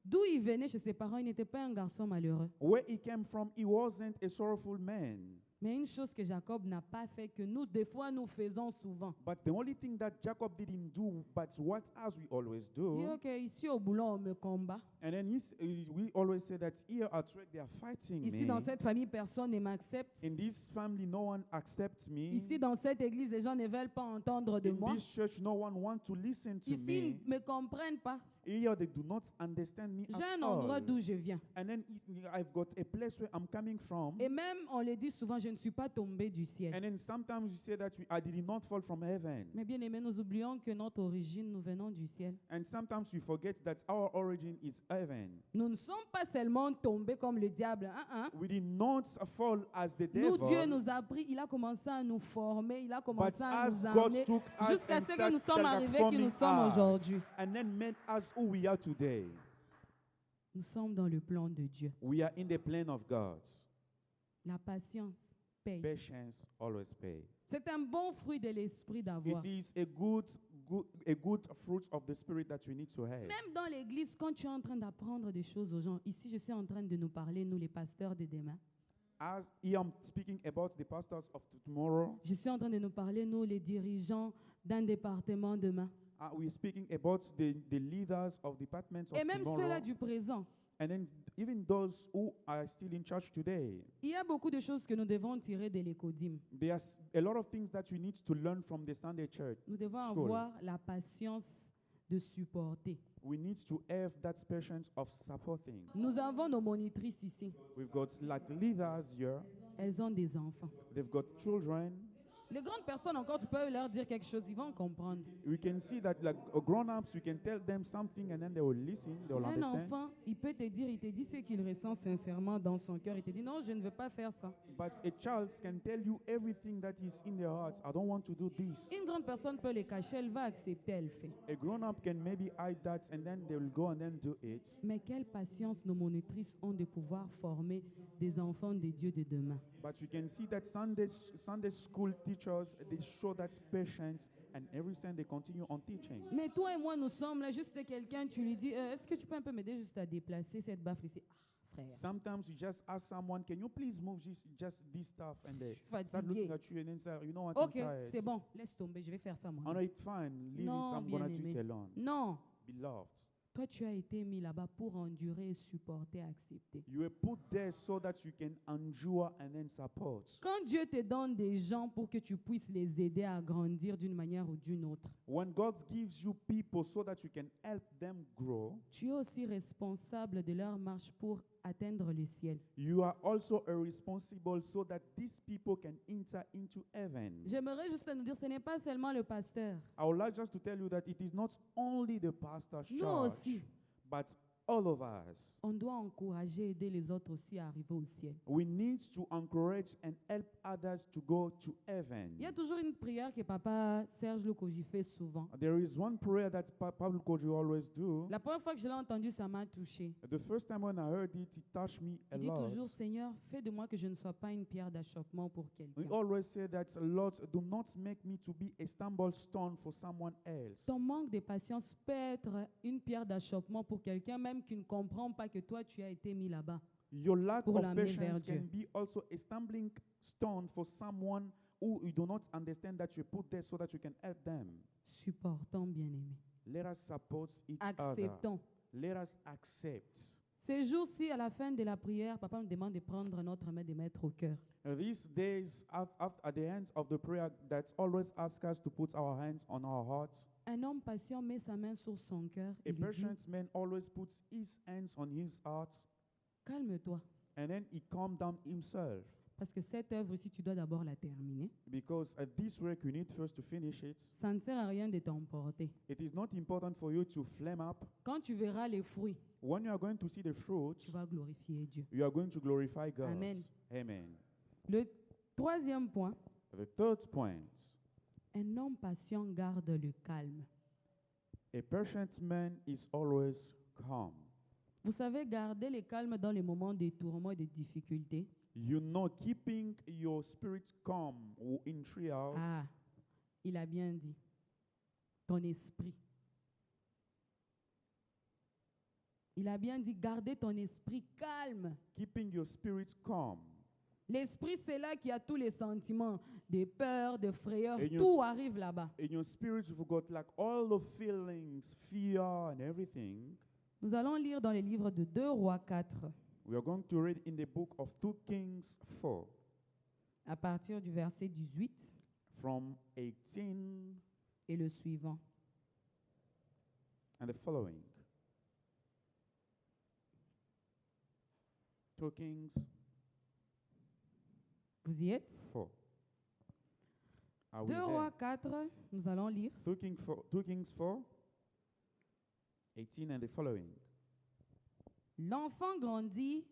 d'où il venait chez ses parents, il n'était pas un garçon malheureux. where he came from, he wasn't a sorrowful man. Mais une chose que Jacob n'a pas fait, que nous, des fois, nous faisons souvent. But the only thing that Jacob didn't do, but what as we always Dit, do, ok, ici au boulot, on me combat. and then we always say that here at work they are fighting Ici, me. dans cette famille, personne ne m'accepte. In this family, no one accepts me. Ici, dans cette église, les gens ne veulent pas entendre de In moi. this church, no one wants to listen to Ici, ils me. ne me comprennent pas. Here, they do not understand me J'ai at un endroit all. d'où je viens. And then I've got a place where I'm coming from. Et même, on le dit souvent, je ne suis pas tombé du ciel. And then sometimes you say that I did not fall from heaven. Mais bien aimé, nous oublions que notre origine, nous venons du ciel. And sometimes we forget that our origin is heaven. Nous ne sommes pas seulement tombés comme le diable. We did not fall as the Nous, Dieu devil. nous a pris, il a commencé à nous former, il a But commencé à as nous God amener took us jusqu'à and ce que nous sommes started arrivés, qui nous forming sommes us, aujourd'hui. and then made us who we are today. Nous sommes dans le plan de Dieu. We are in the plan of God. La patience paye. Patience always pay. C'est un bon fruit de l'esprit d'avoir. It is a good fruit of the spirit that we need to have. Même dans l'église, quand tu es en train d'apprendre des choses aux gens, ici je suis en train de nous parler, nous les pasteurs de demain. As here I'm speaking about the pastors of tomorrow, Je suis en train de nous parler, nous les dirigeants d'un département demain. we're speaking about the leaders of departments of Et même tomorrow, ceux-là du présent. and then even those who are still in church today. Il y a beaucoup de choses que nous devons tirer de l'écodime. There's a lot of things that we need to learn from the Sunday church. Nous devons School. avoir la patience de supporter. We need to have that patience of supporting. Nous avons nos monitrices ici. We've got like leaders here. Elles ont des enfants. They've got children. Les grandes personnes, encore, tu peux leur dire quelque chose, ils vont comprendre. We can see that like grown-ups, we can tell them something and then they will listen, they will Un understand. enfant, il peut te dire, il te dit ce qu'il ressent sincèrement dans son cœur. Il te dit, non, je ne veux pas faire ça. But a child can tell you everything that is in their hearts. I don't want to do this. Une grande personne peut les cacher, elle va accepter, elle fait. A grown-up can maybe hide that and then they will go and then do it. Mais quelle patience nos monitrices ont de pouvoir former des enfants de Dieu de demain. But you can see that Sunday school teachers, they show that patience and every Sunday they continue on teaching. Mais toi et moi, nous sommes là, juste quelqu'un, tu lui dis, est-ce que tu peux un peu m'aider juste à déplacer cette baffe ici? Ah, frère, Sometimes you just ask someone, can you please move just this stuff? And they je suis start looking fatigué. at you and then say, you know what, Ok, I'm tired. c'est bon, laisse tomber, je vais faire ça Oh moi. no, it's fine. Leave Non, it. I'm gonna do bien-aimé. it alone. Non, Beloved, toi tu as été mis là-bas pour endurer, supporter, accepter. you were put there so that you can endure and then support. Quand Dieu te donne des gens pour que tu puisses les aider à grandir d'une manière ou d'une autre, When God gives you people so that you can help them grow, tu es aussi responsable de leur marche pour atteindre le ciel. you are also responsible so that these people can enter into heaven. J'aimerais juste nous dire, ce n'est pas seulement le pasteur. I would like just to tell you that it is not only the pastor's Nous charge, aussi, but all of us. on doit encourager, aider les autres aussi à arriver au ciel. We need to encourage and help others to go to heaven. Il y a toujours une prière que papa Serge Lokoji fait souvent. There is one prayer that Pablo Kojo always do. La première fois que je l'ai entendu, ça m'a touché. The first time when I heard it, it touched me a Il dit lot. toujours, Seigneur, fais de moi que je ne sois pas une pierre d'achoppement pour We quelqu'un. always say that, Lord, do not make me to be a stumble stone for someone else. Ton manque de patience peut être une pierre d'achoppement pour quelqu'un même qui ne comprend pas que toi, tu as été mis là-bas. Your lack pour of l'amener vers patience Dieu. can be also a stumbling stone for someone who you do not understand that you put there so that you can help them. Supportons, bien-aimés. Let us support each other. Acceptons. Let us accept. Ces jours-ci, à la fin de la prière, papa me demande de prendre notre main et de mettre au cœur. These days, at the end of the prayer, that's always ask us to put our hands on our hearts. Un homme patient met sa main sur son cœur A et lui dit, patient man always puts his hands on his heart, calme-toi, and then he calms down himself. parce que cette œuvre-ci, tu dois d'abord la terminer. Because at this work, you need first to finish it. Ça ne sert à rien de t'emporter. It is not important for you to flame up. Quand tu verras les fruits, When you are going to see the fruits, tu vas glorifier Dieu. you are going to glorify God. Amen. Amen. Le troisième point, The third point, un homme patient garde le calme. a patient man is always calm. Vous savez, garder le calme dans les moments de tourments et de difficultés. You know, keeping your spirit calm in trials. Ah, il a bien dit. Ton esprit. Il a bien dit, garder ton esprit calme. Keeping your spirit calm. L'esprit, c'est là qu'il y a tous les sentiments, de peur, de frayeur, Et tout arrive là-bas. In your spirit, you've got like all the feelings, fear, and everything. Nous allons lire dans le livre de 2 Rois 4, We are going to read in the book of 2 Kings 4, à partir du verset 18 from 18 et le suivant. and the following. 2 Kings Vous y êtes? 4. Are we 2 there? Rois 4, nous allons lire. 2 Kings 4, 18 and the following. L'enfant grandit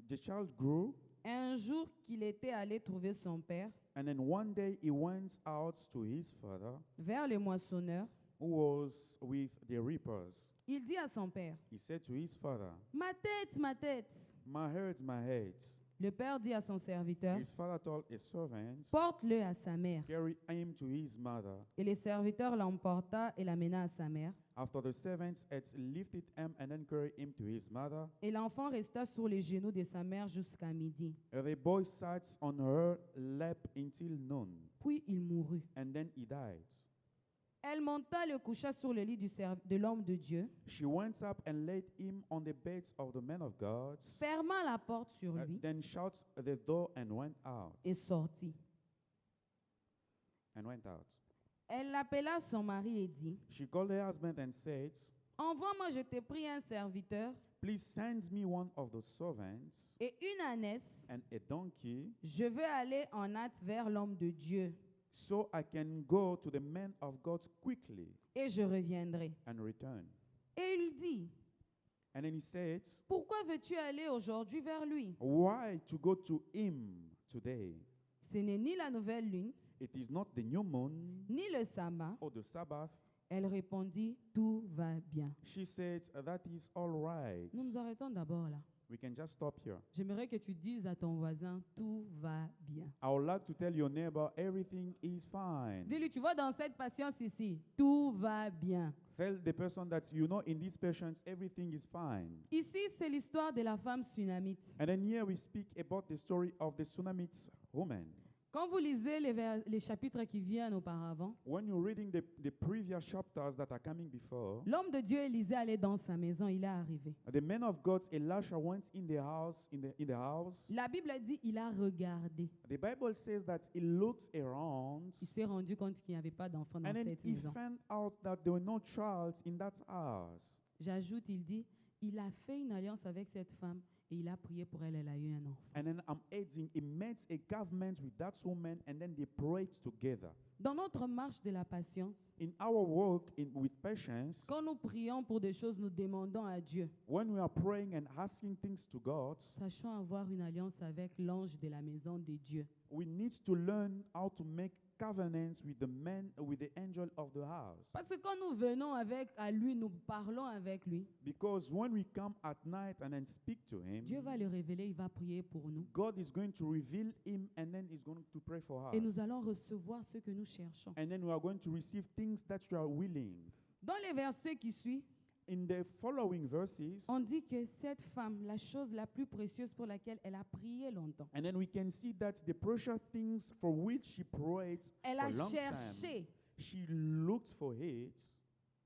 The child grew, un jour qu'il était allé trouver son père and then one day he went out to his father, vers les moissonneurs. who was with the reapers. Il dit à son père, He said to his father, ma tête, ma tête. my head, my head. Le père dit à son serviteur, His father told his servants, porte-le à sa mère. carry him to his mother. Et le serviteur l'emporta et l'amena à sa mère. After the servants had lifted him and then carried him to his mother, Et l'enfant resta sur les genoux de sa mère jusqu'à midi. the boy sat on her lap until noon, Puis il mourut. and then he died. Elle monta, le coucha sur le lit de l'homme de Dieu, She went up and laid him on the beds of the men of God, ferma la porte sur lui then shut the door and went out. et sortit. Elle l'appela son mari et dit, She called her husband and said, envoie-moi, je t'ai pris un serviteur please send me one of the servants et une ânesse. and a donkey, Je veux aller en hâte vers l'homme de Dieu so I can go to the men of God quickly et je reviendrai. and return. Et il dit, And then he said, pourquoi veux-tu aller aujourd'hui vers lui? why to go to him today? Ce n'est ni la nouvelle lune, It is not the new moon ni le sabbat. or the Sabbath. Elle répondit, tout va bien. She said, that is all right. Nous nous arrêtons d'abord là. We can just stop here. J'aimerais que tu dises à ton voisin, tout va bien. I would like to tell your neighbor, everything is fine. Dis-lui, tu vois dans cette patience ici, tout va bien. Tell the person that you know in this patience, everything is fine. Ici, c'est l'histoire de la femme sunamite. And then here we speak about the story of the Sunamite woman. Quand vous lisez les chapitres qui viennent auparavant, When you're reading the previous chapters that are coming before, l'homme de Dieu Élisée allait dans sa maison, il est arrivé. the man of God Elisha went in the house. In the house, La Bible dit, il a regardé. the Bible says that he looked around, Il s'est rendu compte qu'il n'y avait pas d'enfant dans and then cette he maison. found out that there were no child in that house. J'ajoute, il dit, il a fait une alliance avec cette femme et il a prié pour elle, elle a eu un enfant. And then I'm adding, he made a covenant with that woman, and then they prayed together. Dans notre marche de la patience, In our work with patience, quand nous prions pour des choses, nous demandons à Dieu, when we are praying and asking things to God, sachant avoir une alliance avec l'ange de la maison de Dieu. we need to learn how to make covenants with the man, with the angel of the house. Parce que quand nous venons à lui, nous parlons avec lui, Because when we come at night and then speak to him, Dieu va le révéler, il va prier pour nous. God is going to reveal him, and then he's going to pray for us. Et nous allons recevoir ce que nous cherchons. And then we are going to receive things that we are willing. Dans les versets qui suivent, In the following verses, on dit que cette femme, la chose la plus précieuse pour laquelle elle a prié longtemps, and then we can see that the precious things for which she prayed elle for a a long time, cherché, she looked for it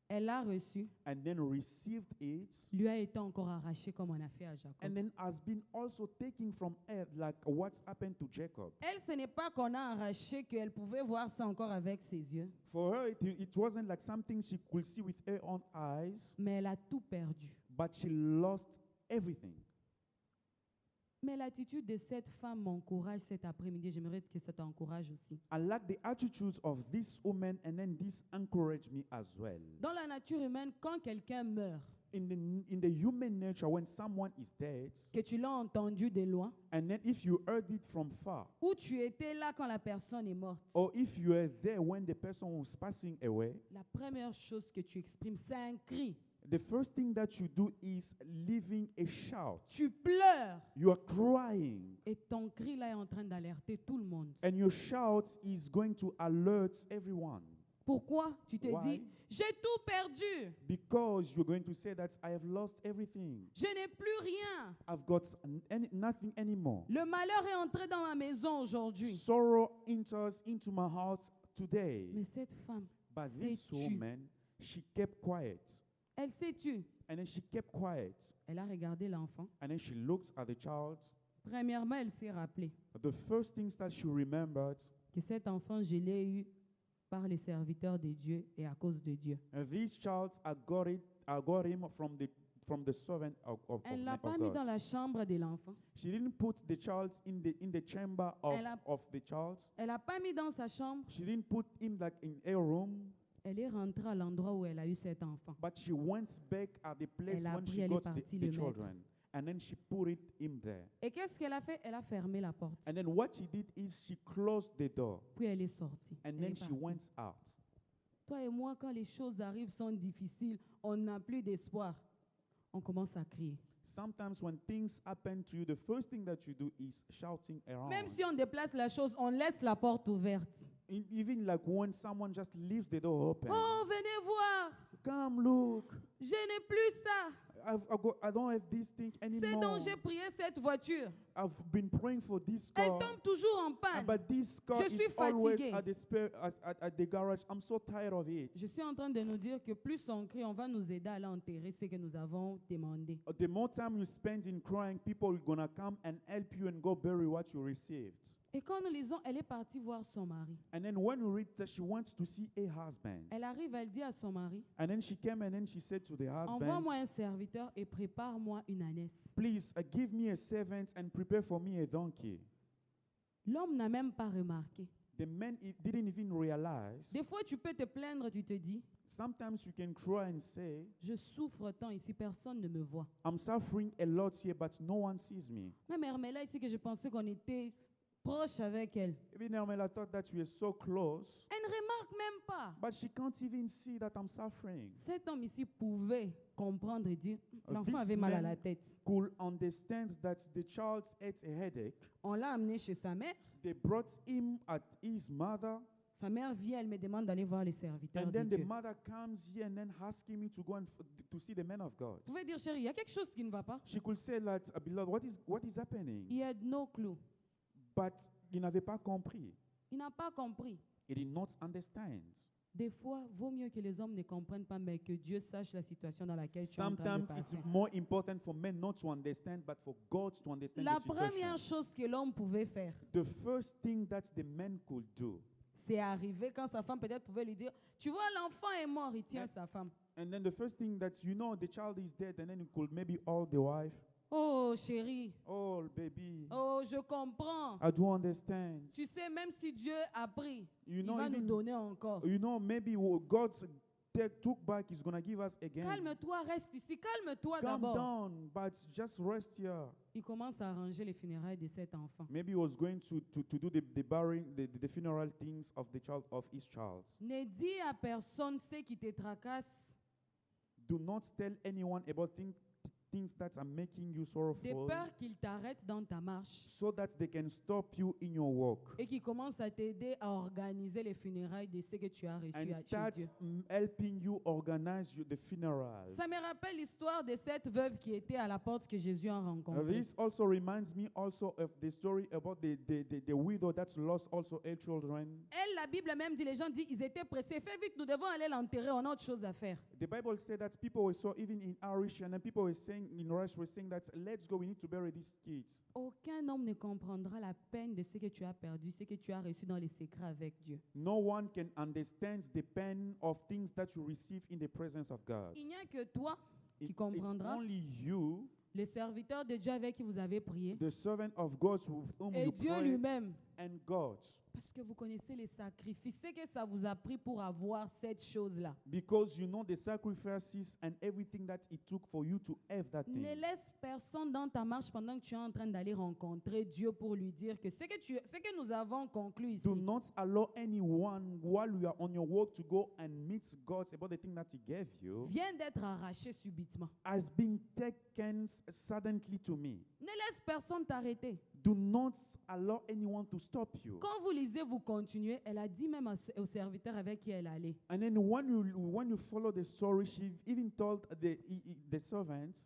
elle l'a reçu, and then received it, lui a été encore arraché comme on a fait à Jacob. and then has been also taken from her, like what's happened to Jacob. Elle, ce n'est pas qu'on a arraché qu'elle pouvait voir ça encore avec ses yeux, For her, it wasn't like something she could see with her own eyes, mais elle a tout perdu. but she lost everything. Mais l'attitude de cette femme m'encourage cet après-midi. J'aimerais que ça t'encourage aussi. I like the attitudes of this woman, and then this encouraged me as well. Dans la nature humaine, quand quelqu'un meurt, In the human nature, when someone is dead, que tu l'as entendu de loin, and then if you heard it from far, ou tu étais là quand la personne est morte, or if you were there when the person was passing away, la première chose que tu exprimes, c'est un cri. the first thing that you do is leaving a shout. Tu pleures. You are crying, Et ton cri là est en train d'alerter tout le monde. and your shout is going to alert everyone. Pourquoi? Tu te Why? dis, j'ai tout perdu. Because you're going to say that I have lost everything. Je n'ai plus rien. I've got nothing anymore. Le malheur est entré dans ma maison aujourd'hui. Sorrow enters into my heart today. Mais cette femme, But this sais-tu? woman, she kept quiet. elle s'est tue. And then she kept quiet. Elle a regardé l'enfant. And then she looked at the child. Premièrement, elle s'est rappelée The first things that she remembered, que cet enfant, je l'ai eu par les serviteurs de Dieu et à cause de Dieu. this child, I got him from the servant of Elle ne of l'a pas God. mis dans la chambre de l'enfant. She didn't put the child in the chamber of the child. Elle n'a pas mis dans sa chambre. She didn't put him like in a room, Elle est rentrée à l'endroit où elle a eu cet enfant. but she went back at the place Elle a when pris, she elle est got partie the le mettre. children. And then she put him there. Et qu'est-ce qu'elle a fait? Elle a fermé la porte. And then what she did is she closed the door. Puis elle est sortie. And Elle then est she partie. went out. Toi et moi, quand les choses arrivent, sont difficiles, on n'a plus d'espoir. On commence à crier. Sometimes when things happen to you, the first thing that you do is shouting around. Même si on déplace la chose, on laisse la porte ouverte. Even like when someone just leaves the door open. Oh, venez voir. Come look. Je n'ai plus ça. I don't have this thing C'est anymore. dont j'ai prié cette voiture. I've been praying for this Elle car. tombe toujours en panne. But this car Je suis is always fatiguée. at the garage. I'm so tired of it. Je suis en train de nous dire que plus on crie, on va nous aider à aller enterrer ce que nous avons demandé. The more time you spend in crying, people are gonna come and help you and go bury what you received. Et quand nous lisons, elle est partie voir son mari. And then when we read that she wants to see a husband. Elle arrive, elle dit à son mari, And then she came and then she said to the husband, envoie-moi un serviteur et prépare-moi une ânesse. please give me a servant and prepare for me a donkey. L'homme n'a même pas remarqué. The man didn't even realize. Des fois, tu peux te plaindre, tu te dis, Sometimes you can cry and say, je souffre tant ici, personne ne me voit. I'm suffering a lot here, but no one sees me. Même Hermela ici, que je pensais qu'on était proche avec elle. Even Hermela thought that we were so close, Elle ne remarque même pas. but she can't even see that I'm suffering. Cet homme ici pouvait comprendre et dire, l'enfant This avait mal à man la tête. Could understand that the child had a headache. On l'a amené chez sa mère. They brought him at his mother, Sa mère vient, elle me demande d'aller voir les serviteurs and de then the Dieu. mother comes here and then asking me to go and to see the man of God. Vous pouvez dire, chérie, il y a quelque chose qui ne va pas. She could say that, beloved, what is happening? Il had no clue. But il n'avait pas compris. Il n'a pas compris. He did not understand. Des fois, vaut mieux que les hommes ne comprennent pas, mais que Dieu sache la situation dans laquelle tu es en train de Sometimes it's passer. more important for men not to understand, but for God to understand La the situation. première chose que l'homme pouvait faire, The first thing that the man could do, c'est arriver quand sa femme peut-être pouvait lui dire, tu vois, l'enfant est mort, il tient sa femme. and then the first thing that the child is dead, and then he could maybe hold the wife. Oh, chérie, Oh, baby, oh, je comprends. I do understand. Tu sais, même si Dieu a pris, You il know, va nous even, donner encore. maybe what God took back, He's gonna give us again. Calme-toi, reste ici, calme-toi Calm d'abord. down, but just rest here. Il commence à arranger les funérailles de cet enfant. Maybe he was going to do the burying, the funeral things of his child. Ne dis à personne ce qui te tracasse. Do not tell anyone about things that are making you de sorrowful, peur qu'ils t'arrêtent dans ta marche so that they can stop you in your walk et qu'ils commencent à t'aider à organiser les funérailles de ce que tu as reçu and chez start Dieu. helping you organize the funerals. Ça me rappelle l'histoire de cette veuve qui était à la porte que Jésus a rencontrée. This also reminds me also of the story about the widow that lost also 8 children. Elle, la Bible même dit, les gens disent, ils étaient pressés. Fais vite, nous devons aller l'enterrer, on a autre chose à faire. The Bible said that people were so even in Irish and then people were saying in Rush were saying that let's go, we need to bury these kids. Aucun homme ne comprendra la peine de ce que tu as perdu, ce que tu as reçu dans les secrets avec Dieu. No one can understand the pain of things that you receive in the presence of God. Il n'y a que toi qui It's comprendras, only you, le serviteur de Dieu avec qui vous avez prié, the servant of God with whom et you Dieu prayed, lui-même. and God. Parce que vous connaissez les sacrifices, ce que ça vous a pris pour avoir cette chose-là. Because you know the sacrifices and everything that it took for you to have that thing. Ne laisse personne dans ta marche pendant que tu es en train d'aller rencontrer Dieu pour lui dire que ce que nous avons conclu ici, Do not allow anyone while you are on your walk to go and meet God about the thing that He gave you vient d'être arraché subitement. has been taken suddenly to me. Ne laisse personne t'arrêter. Do not allow anyone to stop you. Quand vous lisez, vous continuez. Elle a dit même au serviteur avec qui elle allait. And then when you follow the story, she even told the servants,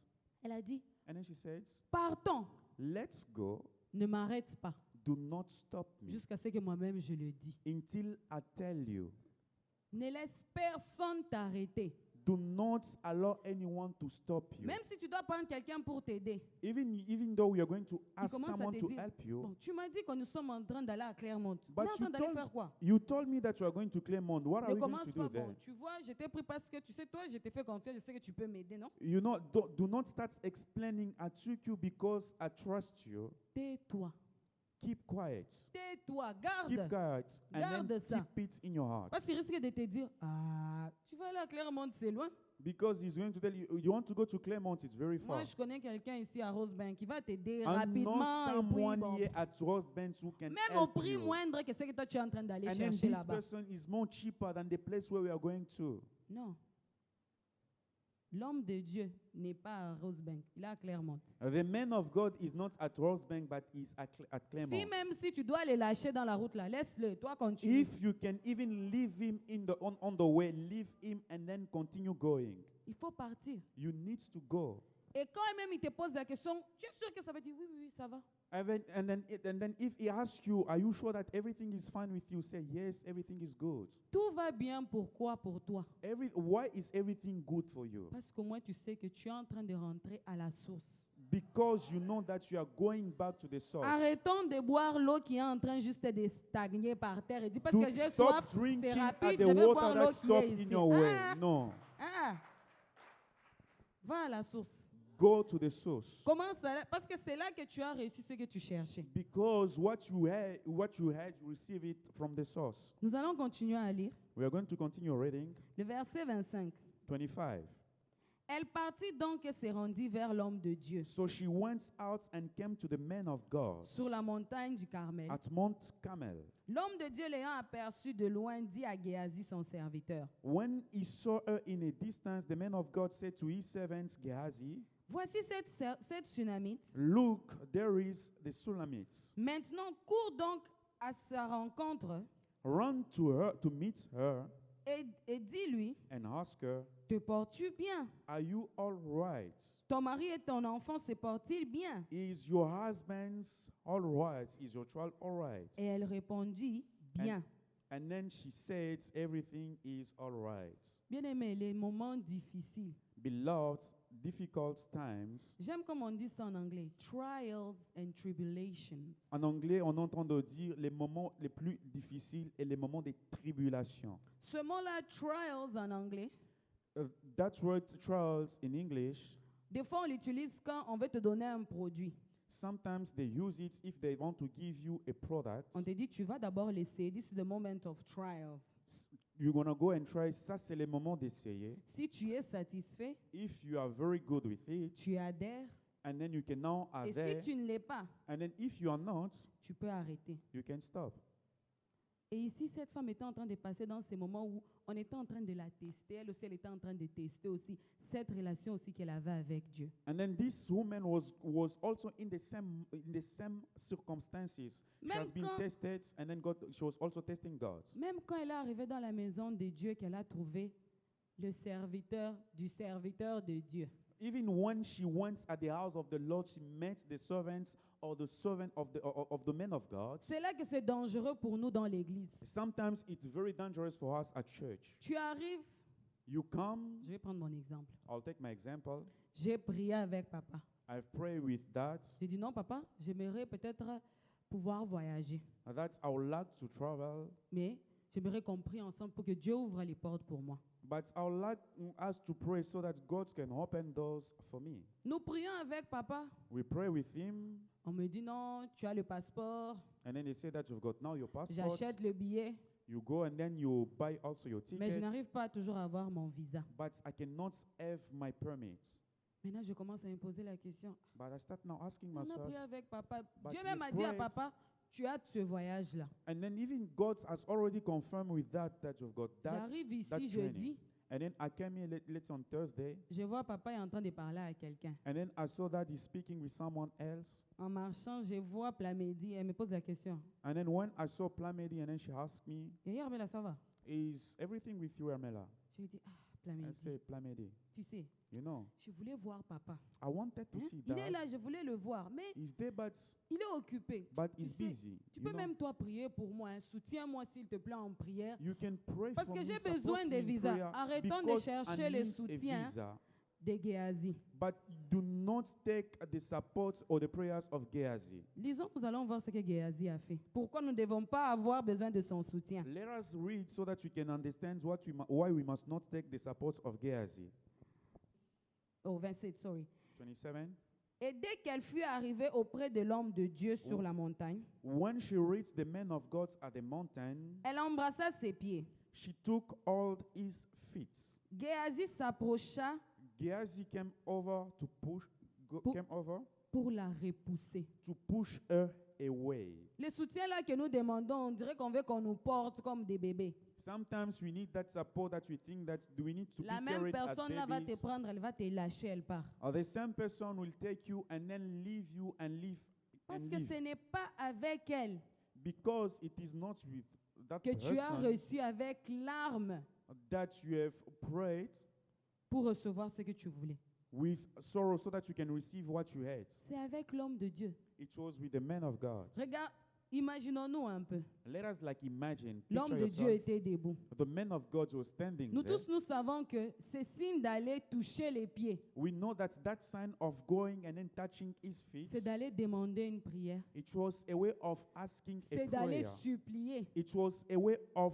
Elle a dit, and then she said, partons, let's go. ne m'arrête pas, Do not stop me jusqu'à ce que moi-même je le dis. until I tell you. Ne laisse personne t'arrêter. Do not allow anyone to stop you. Même si tu dois prendre quelqu'un pour t'aider. Even though we are going to Il ask commence à someone te to dire, help you, bon, tu m'as dit que nous sommes en train d'aller à Clermont. But On est en train you d'aller told- faire quoi? you told me that you are going to Claremont. What are Ne we going commence to do pas, there? bon, tu vois, je t'ai pris parce que tu sais, toi, je t'ai fait confiance, je sais que tu peux m'aider, non? You know, do not start explaining I took you because I trust you. Tais-toi. Keep quiet. Tais-toi, Keep garde. quiet. And Garde then ça. keep it in your heart. Parce qu'il risque de te dire, ah, tu vas aller à Clermont, c'est loin. Because he's going to tell you, you want to go to Claremont, it's very far. Moi, je connais quelqu'un ici à Rosebank qui va t'aider I know rapidement. Et puis, someone bon, here at Rosebank who can même au help prix you. moindre que ce que toi tu es en train d'aller And then chercher this là-bas. person is more cheaper than the place where we are going to. Non. L'homme de Dieu n'est pas à Rosebank, il est à Clermont. The man of God is not at Rosebank, but is at Claremont. Si même si tu dois les lâcher dans la route là, laisse-le, toi continue. If you can even leave him on the way, leave him and then continue going. Il faut partir. You need to go. Et quand même il te pose la question, tu es sûr que ça va dire oui, oui, oui, ça va. And then if he asks you, are you sure that everything is fine with you? Say, yes, everything is good. Tout va bien, pourquoi pour toi? Why is everything good for you? Parce qu'au moins tu sais que tu es en train de rentrer à la source. Because you know that you are going back to the source. Arrêtons de boire l'eau qui est en train juste de stagner par terre et dis parce Do que j'ai stop soif, c'est drinking rapide, at je the vais boire water l'eau that qui stop est in ici. your way. Ah, No. ah. Va à la source. Go to the source. Commence à, parce que c'est là que tu as réussi ce que tu cherchais. Because what you had, you receive it from the source. Nous allons continuer à lire We are going to continue reading. le verset 25. 25. Elle partit donc et se rendit vers l'homme de Dieu So she went out and came to the man of God sur la montagne du Carmel. at Mount Carmel. L'homme de Dieu l'ayant aperçu de loin dit à Géasi son serviteur, When he saw her in a distance, the man of God said to his servant Gehazi, voici cette Sunamite. Look, there is the Sulamite. Maintenant cours donc à sa rencontre Run to her to meet her et dis-lui, and ask her, te portes-tu bien? Are you all right? Ton mari et ton enfant se portent-ils bien? Is your husband's all right? Is your child all right? Et elle répondit, bien. And then she said, everything is all right. Bien-aimé, les moments difficiles. Beloved, difficult times. J'aime comme on dit ça en anglais. Trials and tribulations. En anglais, on entend dire les moments les plus difficiles et les moments de tribulation. Ce mot-là, trials en anglais, That word trials in English, des fois on l'utilise quand on veut te donner un produit. sometimes they use it if they want to give you a product. On te dit, tu vas d'abord l'essayer. This is the moment of trials. You're going to go and try. Ça, c'est le moment d'essayer. Si tu es satisfait, If you are very good with it, tu adhères. and then you can now Et adhere, si tu ne l'es pas, and then if you are not, tu peux arrêter. you can stop. Et ici, cette femme était en train de passer dans ces moments où on était en train de la tester. Elle aussi, elle était en train de tester aussi cette relation aussi qu'elle avait avec Dieu. And then this woman was also in the same circumstances. She Même has been quand- tested, and then she was also testing God. Même quand elle est arrivée dans la maison de Dieu, qu'elle a trouvé le serviteur de Dieu. Even when she went at the house of the Lord, she met the servants or the servant of the men of God. C'est là que c'est dangereux pour nous dans l'église. Sometimes it's very dangerous for us at church. Tu arrives, You come, je vais prendre mon exemple. I'll take my example. J'ai prié avec papa. I've prayed with that. J'ai dit non papa, j'aimerais peut-être pouvoir voyager. That I would like to travel, Mais j'aimerais qu'on prie ensemble pour que Dieu ouvre les portes pour moi. but I would like us to pray so that God can open doors for me. Nous prions avec papa. We pray with him, On me dit non, tu as le passeport, and then they say that you've got now your passport. j'achète le billet, You go and then you buy also your mais je ticket. n'arrive pas toujours à avoir mon visa. But I cannot have my permit. Maintenant, je commence à me poser la question. But I start now asking On a myself, prié avec papa. But Dieu même we've a dit à prayed. papa, tu as ce voyage-là. and then even God has already confirmed with that you've got that, J'arrive that ici training. jeudi, And then I came here late on Thursday, je vois papa est en train de parler à quelqu'un. and then I saw that he's speaking with someone else. En marchant, je vois Plamedi. Elle me pose la question. And then when I saw Plamedi, and then she asked me, Et hier, mais là, ça va. is everything with you, Ermela? Je lui dis, ah, I Plamedi, say, Plamedi, tu sais, you know, je voulais voir papa. I wanted to Hein? see Il est là, that. je voulais le voir, mais He's there, il est occupé. but Tu he's sais, busy. Tu you peux know. même toi prier pour moi. Hein. Soutiens-moi s'il te plaît en prière. You can pray Parce for que me, j'ai support besoin me de in visa. prayer Arrêtons de because chercher I le need a soutien visa. de Géasi. But do not take the support or the prayers of Gehazi. Lisons, nous allons voir ce que Géasi a fait. Pourquoi nous ne devons pas avoir besoin de son soutien? Let us read so that we can understand why we must not take the support of Gehazi. Oh, 27, sorry. 27. Et dès qu'elle fut arrivée auprès de l'homme de Dieu sur la montagne, When she reached the men of God at the mountain, elle embrassa ses pieds. she took hold his feet. Géasi s'approcha Gehazi came over to pour la repousser. push her away. Le soutien là que nous demandons, on dirait qu'on veut qu'on nous porte comme des bébés. Sometimes we need that support that we think that we need to La be même carried as personne là va te babies. prendre, elle va te lâcher, elle part. Or the same person will take you and then leave you and leave Parce and que leave. ce n'est pas avec elle Because it is not with that que tu as person reçu avec larmes that you have prayed pour recevoir ce que tu voulais. with sorrow so that you can receive what you had. C'est avec l'homme de Dieu. It was with the man of God. Regarde, imaginons-nous un peu. Let us imagine, L'homme picture de Dieu yourself, était debout. the man of God was standing Nous there. tous, nous savons que c'est signe d'aller toucher les pieds. We know that sign of going and then touching his feet, C'est d'aller demander une prière. it was a way of asking a C'est d'aller prayer. supplier. It was a way of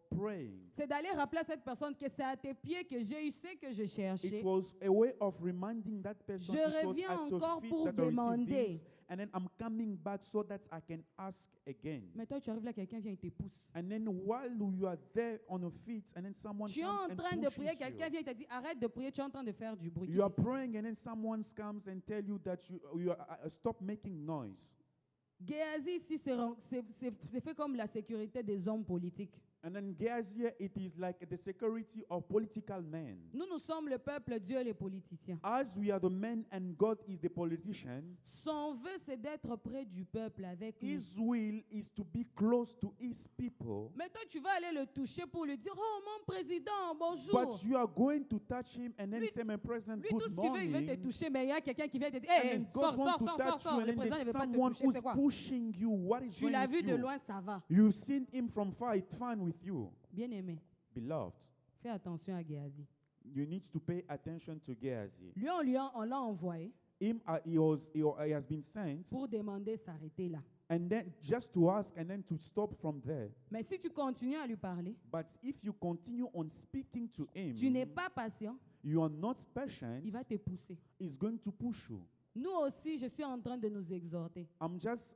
praying. C'est d'aller rappeler à cette personne que c'est à tes pieds que j'ai eu ce que je cherchais. It was a way of reminding that person Je it was reviens at your encore feet pour that I received demander. this, and then I'm coming back so that I can ask again. Mais toi, tu arrives là, quelqu'un vient et te pousse. And then while you are there on your feet, and then someone Tu es comes en and train de prier, pushes quelqu'un you. vient et te dit arrête de prier, tu es en train de faire du bruit. You are praying, and then someone comes and tell you that you stop making noise. Géasi ici, c'est fait comme la sécurité des hommes politiques. And then Gehazi, it is like the security of political men. Nous sommes le peuple, Dieu les politiciens. As we are the men and God is the politician, Son vœu, c'est d'être près du peuple avec nous. his will is to be close to his people. Mais toi, tu vas aller le toucher pour lui dire, oh mon président, bonjour. But you are going to touch him and then Lui- say, my president, Lui, tout good ce qu'il veut, il veut te morning. toucher, mais il y a quelqu'un qui vient te dire, And hé, then sors, God wants sors, to sors, touch sors, you, sors. and Le then président ne there's veut pas te someone toucher, who's c'est quoi? pushing you. What is Tu wrong l'as with vu de you? loin, ça va. You've seen him from far, it's fine with you. Bien-aimé, Beloved, fais attention à Géasi. you need to pay attention to Gehazi. Lui, on l'a envoyé Him, he has been sent, pour demander s'arrêter là. and then just to ask and then to stop from there. Mais si tu continues à lui parler, But if you continue on speaking to him, tu n'es pas patient, you are not patient, il va te pousser. he's going to push you. Nous aussi, je suis en train de nous exhorter. I'm just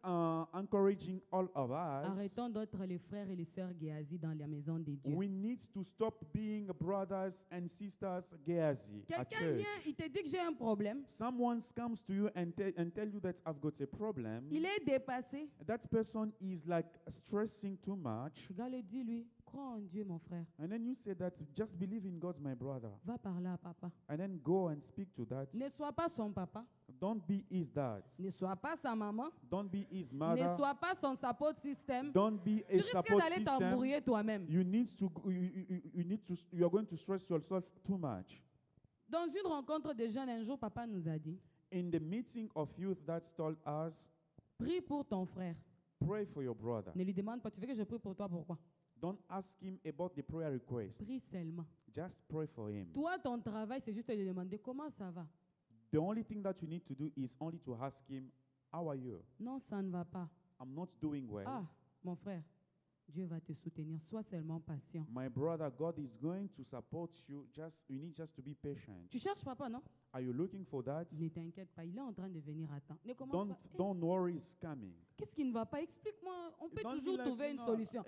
encouraging all of us. Arrêtons d'être les frères et les sœurs Géasi dans la maison de Dieu. We need to stop being brothers and sisters Gehazi at Quelqu'un church. vient, il te dit que j'ai un problème. Someone comes to you and tell you that I've got a problem. Il est dépassé. That person is like stressing too much. Regarde, dis-lui, crois en Dieu, mon frère. And then you say that just believe in God, my brother. Va parler à papa. And then go and speak to that. Ne sois pas son papa. Don't be his dad. Ne sois pas sa maman. Don't be his Ne mother. sois pas son support system. Don't be Tu a risques support d'aller system. t'embrouiller toi-même. You are going to stress yourself too much. Dans une rencontre de jeunes, un jour, papa nous a dit, In the meeting of youth that's told us, prie pour ton frère. pray for your brother. Ne lui demande pas, tu veux que je prie pour toi, pourquoi? Don't ask him about the prayer request. Prie seulement. Just pray for him. Toi, ton travail, c'est juste de lui demander comment ça va. The only thing that you need to do is only to ask him, how are you? Non, ça ne va pas. I'm not doing well. Ah, mon frère, Dieu va te soutenir. Sois seulement patient. My brother, God is going to support you. You need just to be patient. Tu cherches papa, non? Are you looking for that? Ne t'inquiète pas, il est en train de venir à temps. Ne commence pas. Hey, Don't worry, it's coming. qu'est-ce qui ne va pas? Explique-moi. On peut Don't be toujours like, trouver une no, solution.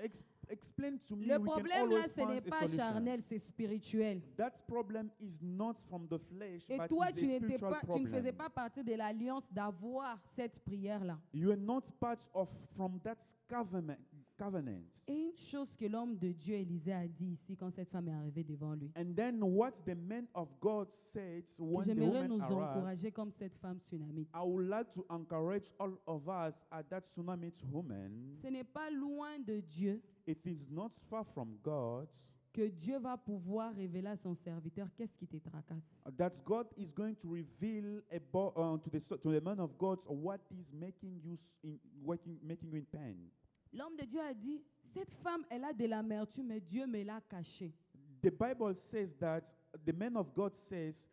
Explain to me. Le We can problème là, always ce n'est find a pas solution. charnel, c'est spirituel. That problem is not from the flesh, Et but toi, is tu a n'étais spiritual pas, tu ne problem. faisais pas partie de l'alliance d'avoir cette prière-là. You are not part of from that covenant. Et une chose que l'homme de Dieu Élisée a dit ici quand cette femme est arrivée devant lui, And then what the man of God said que when the j'aimerais woman nous arrived, encourager comme cette femme tsunamite. I would like to encourage all of us at that tsunami woman. Ce n'est pas loin de Dieu It is not far from God que Dieu va pouvoir révéler à son serviteur qu'est-ce qui te tracasse. that God is going to reveal about to the man of God what is making you making you in pain. L'homme de Dieu a dit, cette femme, elle a de l'amertume, mais Dieu me l'a cachée. The Bible says that the man of God says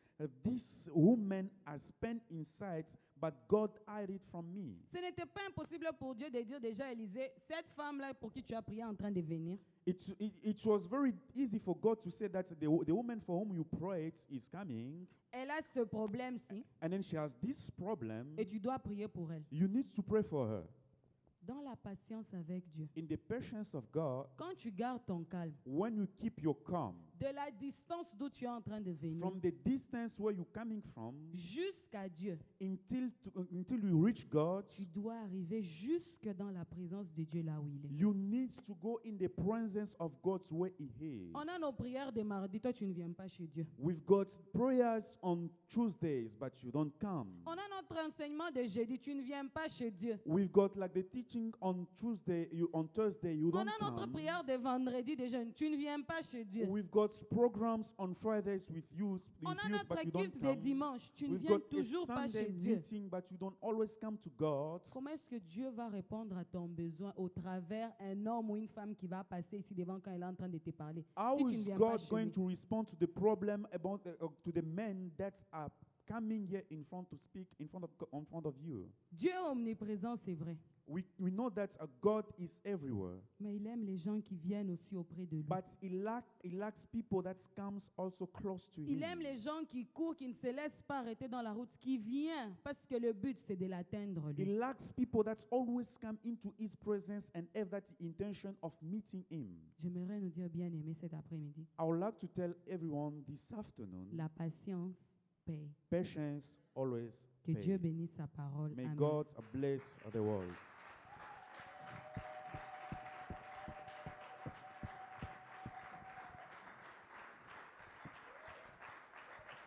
this woman has pain inside, but God hid it from me. Ce n'était pas impossible pour Dieu de dire déjà à Élisée, cette femme-là pour qui tu as prié est en train de venir. It was very easy for God to say that the woman for whom you prayed is coming, Elle a ce problème-ci and then she has this problem. et tu dois prier pour elle. You need to pray for her. Dans la patience avec Dieu, In the patience of God, quand tu gardes ton calme, when you keep your calm, de la distance d'où tu es en train de venir from the distance where you're coming from, jusqu'à Dieu, until you reach God, tu dois arriver jusque dans la présence de Dieu là où il est. you need to go in the presence of God where He is. On a nos prières de mardi, toi tu ne viens pas chez Dieu. We've got prayers on Tuesdays, but you don't come. On a notre enseignement de jeudi, tu ne viens pas chez Dieu. We've got like the teaching on Tuesday, on Thursday, you On don't a notre come. prière de vendredi de jeûne, tu ne viens pas chez Dieu. We've got programs on Fridays with youth, On a but notre you don't culte de come. dimanche, tu ne We've viens got a toujours pas Sunday chez Dieu. meeting, but you don't always come to God. Comment est-ce que Dieu va répondre à ton besoin au travers un homme ou une femme qui va passer ici devant quand elle est en train de te parler? How Si tu ne is viens pas God chez going lui. to respond to the problem about to the men that are coming here in front to speak in front of you? Dieu est omniprésent, c'est vrai. We know that God is everywhere, Mais il aime les gens qui viennent aussi auprès de lui. but He lacks people that comes also close to Il Him. aime les gens qui courent, qui ne se laissent pas arrêter dans la route, qui viennent parce que le but c'est de l'atteindre He lui. lacks people that always come into His presence and have that intention of meeting Him. J'aimerais nous dire bien aimé cet après-midi. I would like to tell everyone this afternoon, La patience paye. patience always Que pays. Dieu bénisse sa parole. May Amen. God bless the world.